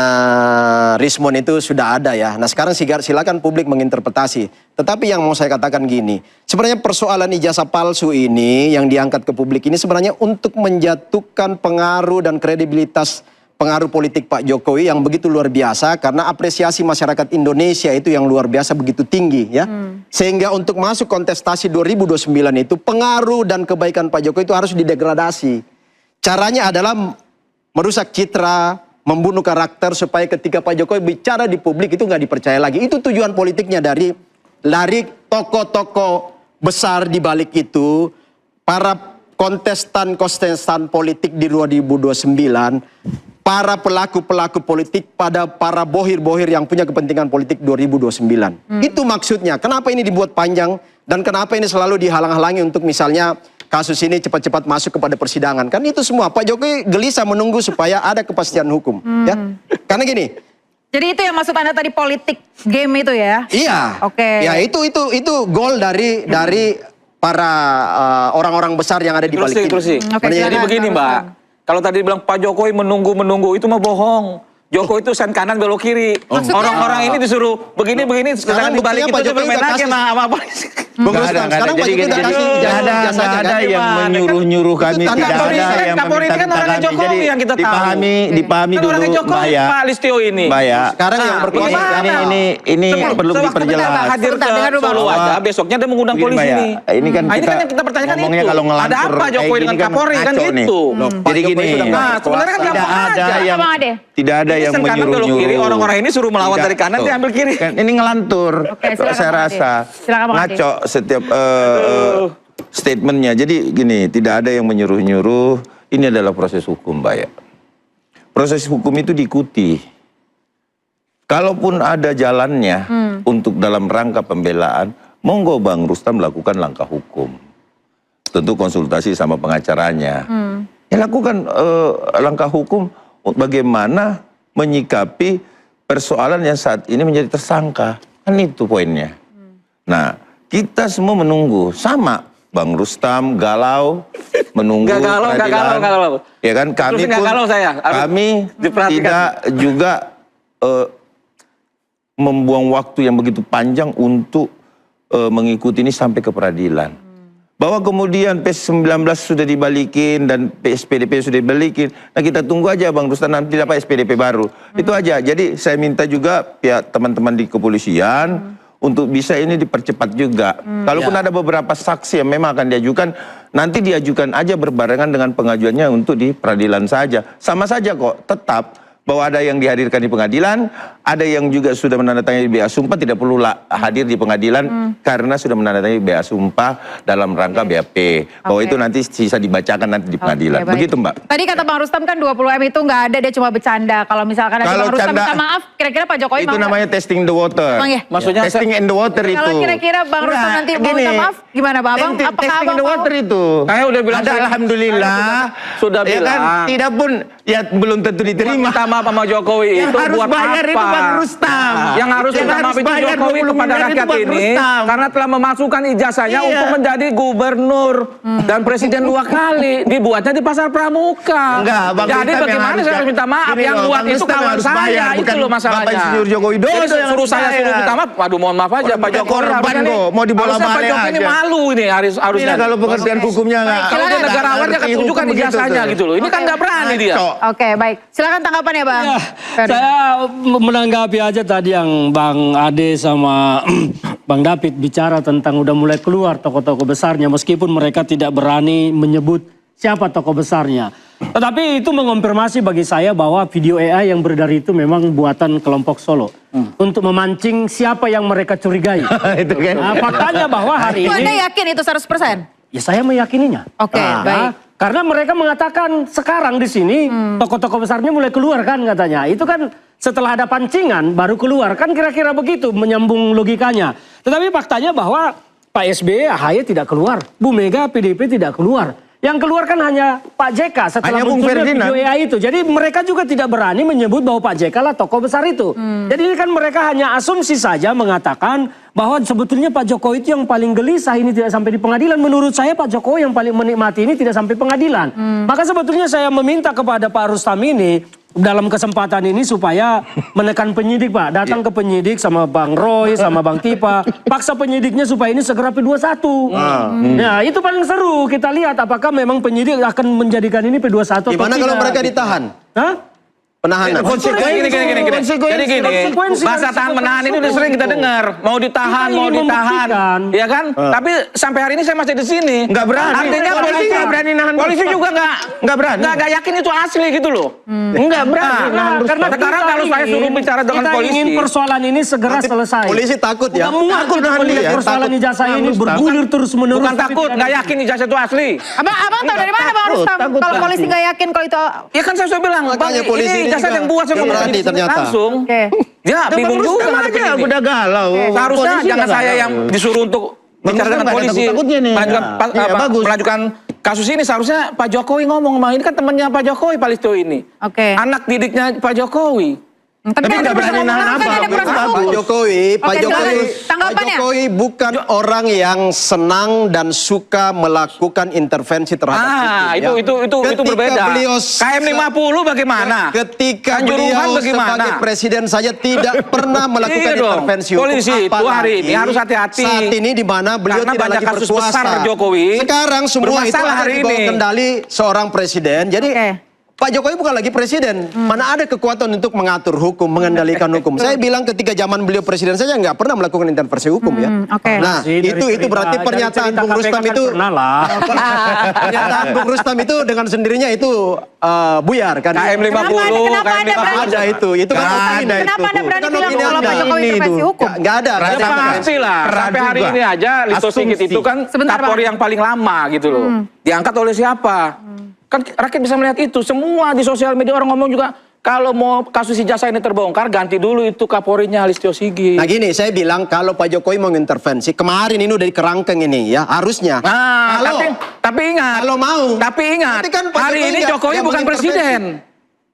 Rismon itu sudah ada ya. Nah, sekarang silakan publik menginterpretasi. Tetapi yang mau saya katakan gini, sebenarnya persoalan ijazah palsu ini yang diangkat ke publik ini sebenarnya untuk menjatuhkan pengaruh dan kredibilitas pengaruh politik Pak Jokowi yang begitu luar biasa, karena apresiasi masyarakat Indonesia itu yang luar biasa begitu tinggi ya. Sehingga untuk masuk kontestasi 2029 itu pengaruh dan kebaikan Pak Jokowi itu harus didegradasi. Caranya adalah merusak citra, membunuh karakter supaya ketika Pak Jokowi bicara di publik itu nggak dipercaya lagi. Itu tujuan politiknya dari tokoh-tokoh besar di balik itu, para kontestan politik di 2029, para pelaku-pelaku politik, pada para bohir-bohir yang punya kepentingan politik 2029. Itu maksudnya. Kenapa ini dibuat panjang dan kenapa ini selalu dihalang-halangi untuk misalnya kasus ini cepat-cepat masuk kepada persidangan. Kan itu semua Pak Jokowi gelisah menunggu supaya ada kepastian hukum. Ya. Karena gini. Jadi itu yang maksud Anda tadi politik game itu ya? Iya. Oke. Ya itu goal dari para orang-orang besar yang ada di balik ini. Oke, Jadi silakan, begini Bang Mbak, Rustam. kalau tadi bilang Pak Jokowi menunggu itu mah bohong. Jokowi itu sen kanan belok kiri. Orang-orang ini disuruh begini Sekarang sedangkan di balik buktinya itu Pak dia Jokowi bermain udah lagi kasih. sama apa? Bung Rustam, sekarang Pak Jokowi udah kasih jasanya ada kan? yang menyuruh-nyuruh kami, Itu tanda tidak Kapolri ada kan- yang Kapolri meminta kan orangnya kami. Jokowi Jadi yang kita tahu. dipahami Kan dulu orangnya Jokowi Mbak ya. Pak Listio ini. Mbak ya. Sekarang yang berkuasa. Ini perlu Sewaktu diperjelas. kita hadir Sebentar, ke dengar dulu, Bang. Solo aja, besoknya dia mengundang Begini, polisi Mbak ya. ini. Ini kan Nah, ini kita kan yang kita pertanyakan ngomongnya itu. kalau ngelantur Ada apa kayak Jokowi gini dengan kan Kapolri kan ngaco nih. gitu. Jadi gini. Nah, sebenarnya kan tidak gampang ada aja. yang Bang Ade. tidak ada Ini yang sen kanan belok menyuruh-nyuruh. kiri, orang-orang ini suruh melawan Tidak, dari kanan, tuh. dia ambil kiri. Kan ini ngelantur. Oke, silakan, Saya Bang Ade. rasa Silakan, Bang Ade. ngaco setiap statementnya. Jadi gini, tidak ada yang menyuruh-nyuruh. Ini adalah proses hukum, Mbak ya. Proses hukum itu diikuti. Kalaupun ada jalannya untuk dalam rangka pembelaan, monggo Bang Rustam lakukan langkah hukum. Tentu konsultasi sama pengacaranya. Ya lakukan langkah hukum bagaimana menyikapi persoalan yang saat ini menjadi tersangka. Kan itu poinnya. Nah, kita semua menunggu. Sama Bang Rustam galau menunggu Nggak galau, nggak peradilan. galau, nggak galau. Ya kan kami Terus nggak pun galau saya. Harus kami diperhatikan. tidak juga membuang waktu yang begitu panjang untuk mengikuti ini sampai ke peradilan. Bahwa kemudian PS19 sudah dibalikin dan PSPDP sudah dibalikin. Nah kita tunggu aja Bang Rustam nanti dapat SPDP baru. Itu aja. Jadi saya minta juga pihak teman-teman di kepolisian untuk bisa ini dipercepat juga. Kalaupun ada beberapa saksi yang memang akan diajukan, nanti diajukan aja berbarengan dengan pengajuannya untuk di peradilan saja. Sama saja kok, tetap bahwa ada yang dihadirkan di pengadilan, ada yang juga sudah menandatangani BA sumpah tidak perlu hadir di pengadilan karena sudah menandatangani BA sumpah dalam rangka BAP. Bahwa itu nanti sisa dibacakan nanti di pengadilan. Begitu Mbak. Tadi kata Bang Rustam kan 20M itu nggak ada, dia cuma bercanda. Kalau misalkan ada Bang Rustam minta maaf, kira-kira Pak Jokowi itu mau namanya testing the water. Ya? Maksudnya testing in the water itu. Kalau kira-kira Bang Rustam nanti mau minta maaf, gimana Bang? Apakah testing Abang the mau? water itu. Saya udah bilang ada alhamdulillah. Sudah ya bilang. Kan, tidak pun ya belum tentu diterima. Minta maaf sama Jokowi yang itu harus buat bayar apa? itu Bang Rustam. Yang harus minta maaf itu Jokowi kepada rakyat ini karena telah memasukkan ijazahnya untuk menjadi gubernur dan presiden 2 kali. Dibuatnya di Pasar Pramuka. Enggak, Bang jadi Rustam bagaimana saya harus minta maaf? Yang buat itu kawan saya, itu loh masalahnya. Bapak Insinyur Joko Widodo jadi suruh saya suruh minta maaf. Waduh, mohon maaf aja Pak Jokowi. Korban kok, mau dibola balik Pak Jokowi ini malu ini harusnya. Kalau pengertian hukumnya enggak. Kalau dia negarawan dia akan tunjukkan ijazahnya gitu loh. Ini kan nggak berani dia. Oke, baik. Silakan tanggapan ya Bang. Saya menanggapi aja tadi yang Bang Ade sama Bang David bicara tentang udah mulai keluar tokoh-tokoh besarnya meskipun mereka tidak berani menyebut siapa tokoh besarnya. Tetapi itu mengonfirmasi bagi saya bahwa video AI yang beredar itu memang buatan kelompok Solo. Untuk memancing siapa yang mereka curigai. Itu kan. Nah, faktanya bahwa hari Itu ini... Anda yakin itu 100%? Ya saya meyakininya. Oke, baik. Karena mereka mengatakan sekarang di sini tokoh-tokoh besarnya mulai keluar kan katanya. Itu kan setelah ada pancingan baru keluar kan kira-kira begitu menyambung logikanya. Tetapi faktanya bahwa Pak SBY, AHY tidak keluar, Bu Mega, PDIP tidak keluar. Yang keluar kan hanya Pak JK setelah munculnya video AI itu. Jadi mereka juga tidak berani menyebut bahwa Pak JK lah tokoh besar itu. Jadi ini kan mereka hanya asumsi saja mengatakan bahwa sebetulnya Pak Jokowi itu yang paling gelisah ini tidak sampai di pengadilan. Menurut saya Pak Jokowi yang paling menikmati ini tidak sampai pengadilan. Maka sebetulnya saya meminta kepada Pak Rustam ini dalam kesempatan ini supaya menekan penyidik Pak. Datang ke penyidik sama Bang Roy, sama Bang Tipa. Paksa penyidiknya supaya ini segera P21. Ya itu paling seru. Kita lihat apakah memang penyidik akan menjadikan ini P21 atau tidak. Gimana kalau mereka ditahan? Hah? Penahanan. Gini. Jadi gini, bahasa tahan menahan ini udah sering kita dengar. Mau ditahan, mau ditahan. Ya kan? Tapi sampai hari ini saya masih di sini. Nggak berani. Artinya polisi nggak berani nahan. Polisi juga nggak berani. Nggak yakin itu asli gitu loh. Nggak berani. Karena sekarang kalau saya suruh bicara dengan polisi. Kita ingin persoalan ini segera selesai. Polisi takut ya. Takut melihat persoalan ijazah ini bergulir terus menerus. Bukan takut, nggak yakin ijazah itu asli. Abang tahu dari mana Bang Rustam? Kalau polisi nggak yakin kalau itu... Ya kan saya sudah bilang, Bang, ini ijazah yang buat saya ngomong langsung. Ya, bingung juga ngadepin ini. Udah galau. Seharusnya jangan saya yang disuruh untuk bicara dengan polisi. Melanjutkan kasus ini seharusnya Pak Jokowi ngomong. Ini kan temannya Pak Jokowi, Pak Listio ini. Anak didiknya Pak Jokowi. Tapi nggak berani nahan apa? Pak Jokowi bukan orang yang senang dan suka melakukan intervensi terhadap hukum. Itu berbeda. KM 50 bagaimana? Ketika beliau sebagai presiden saja tidak pernah melakukan intervensi hukum. Polisi itu hari ini harus hati-hati. Saat ini di mana beliau tidak lagi kasus berkuasa. Besar Jokowi. Sekarang semua itu ada di bawah kendali seorang presiden. Jadi Pak Jokowi bukan lagi presiden. Mana ada kekuatan untuk mengatur hukum, mengendalikan hukum. Saya bilang ketika zaman beliau presiden saja nggak pernah melakukan intervensi hukum ya. Nah, itu berarti pernyataan Bung Rustam itu pernyataan Bung Rustam itu dengan sendirinya itu buyar kan. KM 50, kenapa Anda berani? Ada itu kan opini. Kenapa Anda berani bilang kalau Pak Jokowi intervensi hukum? Nggak ada. Ya pasti lah. Sampai hari ini aja Listio Sigit itu kan Kapolri yang paling lama gitu loh. Diangkat oleh siapa? Kan rakyat bisa melihat itu. Semua di sosial media orang ngomong juga, kalau mau kasus ijazah ini terbongkar, ganti dulu itu Kapolrinya Listio Sigit. Nah gini, saya bilang kalau Pak Jokowi mau intervensi, kemarin ini udah di kerangkeng ini ya, harusnya. Nah, tapi ingat. Kalau mau. Tapi ingat, kan hari ini Jokowi bukan presiden.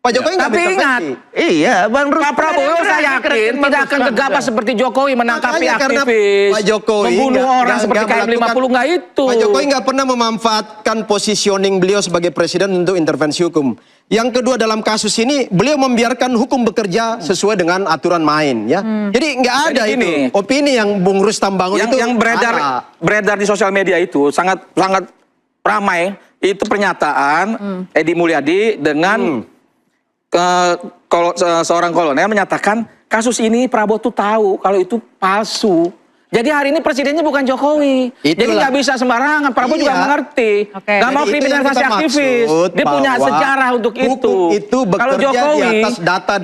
Pak Jokowi nggak ingat, iya, Bang Pak Prabowo saya yakin tidak akan gegabah seperti Jokowi menangkapi aktivis, Pak Jokowi membunuh orang seperti KM 50, nggak itu. Pak Jokowi nggak pernah memanfaatkan positioning beliau sebagai presiden untuk intervensi hukum. Yang kedua dalam kasus ini beliau membiarkan hukum bekerja sesuai dengan aturan main ya. Jadi nggak ada itu opini yang Bung Rustam bangun itu yang beredar di sosial media itu sangat ramai itu pernyataan Edi Mulyadi dengan seorang kolonel menyatakan kasus ini Prabowo tuh tahu kalau itu palsu. Jadi hari ini presidennya bukan Jokowi. Jadi nggak bisa sembarangan. Prabowo juga mengerti. Nggak mau kriminalisasi aktivis. Dia punya sejarah untuk itu. Kalau Jokowi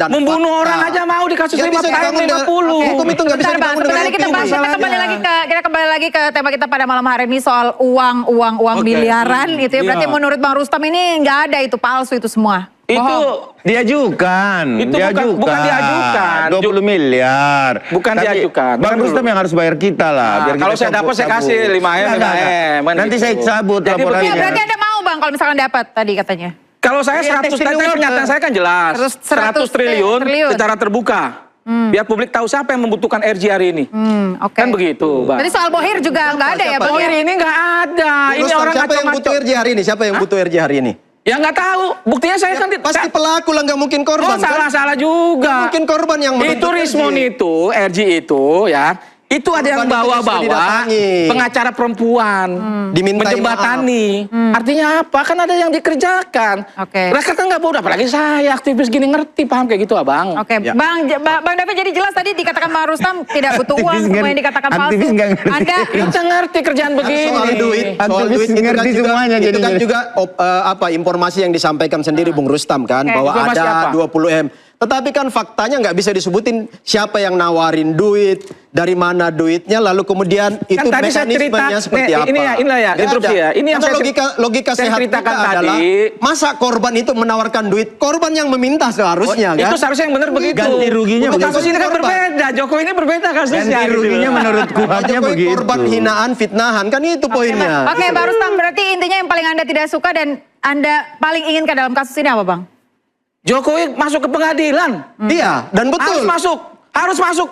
membunuh orang aja mau di kasus 5 tahun 50. Hukum itu nggak bisa dibangun dengan kita kembali lagi ke tema kita pada malam hari ini soal uang miliaran itu ya. Berarti menurut Bang Rustam ini nggak ada, itu palsu itu semua. Itu diajukan. Itu bukan diajukan. 20 miliar. Bukan diajukan. Bang Rustam yang harus bayar kita lah. Biar kalau saya dapat saya kasih 5M. Nanti saya cabut laporannya. Berarti Anda mau Bang kalau misalkan dapat tadi katanya? Kalau saya 100 triliun, pernyataan saya kan jelas. 100 triliun secara terbuka. Biar publik tahu siapa yang membutuhkan RJ hari ini. Kan begitu, Bang. Jadi soal Bohir juga nggak ada ya, Bang? Bohir ini nggak ada. Ini orang siapa yang butuh RJ hari ini? Siapa yang butuh RJ hari ini? Ya nggak tahu. Buktinya saya kan pasti pelaku lah, nggak mungkin korban. Salah juga. Nggak mungkin korban yang menuntut itu Rismon itu, RJ itu ya. Itu ada yang bawa-bawa pengacara perempuan, menjembatani. Artinya apa? Kan ada yang dikerjakan. Mereka kan nggak bodoh, apalagi saya aktivis gini ngerti, paham kayak gitu abang. Bang David, jadi jelas tadi dikatakan Bang Rustam tidak butuh uang, semua yang dikatakan palsu. Anda kita ngerti kerjaan begini. Soal duit itu kan juga informasi yang disampaikan sendiri Bung Rustam kan, bahwa ada 20M. Tetapi kan faktanya nggak bisa disebutin siapa yang nawarin duit, dari mana duitnya, lalu kemudian itu kan mekanismenya seperti apa. Ini ya, interupsi ya. Ini yang logika sehat kita adalah, masa korban itu menawarkan duit, korban yang meminta seharusnya kan. Itu seharusnya yang benar begitu. Ganti ruginya untuk kasus ini kan berbeda, Jokowi ini berbeda kasusnya. Ganti ruginya menurut kuhapnya begitu. Korban hinaan, fitnahan, kan itu poinnya. Oke, Bang Rustam, berarti intinya yang paling Anda tidak suka dan Anda paling inginkan dalam kasus ini apa, Bang? Jokowi masuk ke pengadilan. Iya, dan betul. Harus masuk.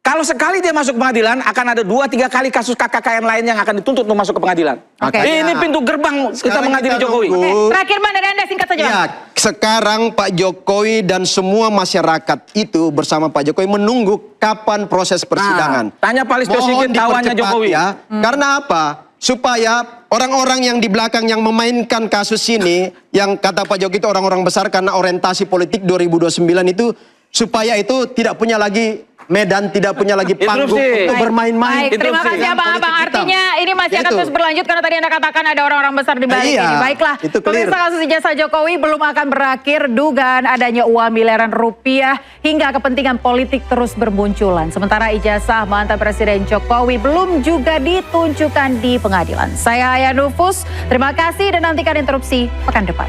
Kalau sekali dia masuk pengadilan, akan ada 2-3 kali kasus KKKN lain yang akan dituntut untuk masuk ke pengadilan. Ini pintu gerbang kita mengadili Jokowi. Terakhir, Bang, dari Anda singkat saja, Bang. Ya, sekarang Pak Jokowi dan semua masyarakat itu bersama Pak Jokowi menunggu kapan proses persidangan. Tanya Pak Listio Sigit, kawannya Jokowi. Ya, karena apa? Supaya orang-orang yang di belakang yang memainkan kasus ini, yang kata Pak Jokowi itu orang-orang besar karena orientasi politik 2029 itu, supaya itu tidak punya lagi medan, tidak punya lagi panggung untuk bermain-main. Baik, terima kasih Abang-abang. Artinya ini masih akan terus berlanjut karena tadi Anda katakan ada orang-orang besar di balik ini. Baiklah, pemirsa kasus ijazah Jokowi belum akan berakhir. Dugaan adanya uang miliaran rupiah hingga kepentingan politik terus bermunculan. Sementara ijazah mantan Presiden Jokowi belum juga ditunjukkan di pengadilan. Saya Aya Nufus, terima kasih dan nantikan interupsi pekan depan.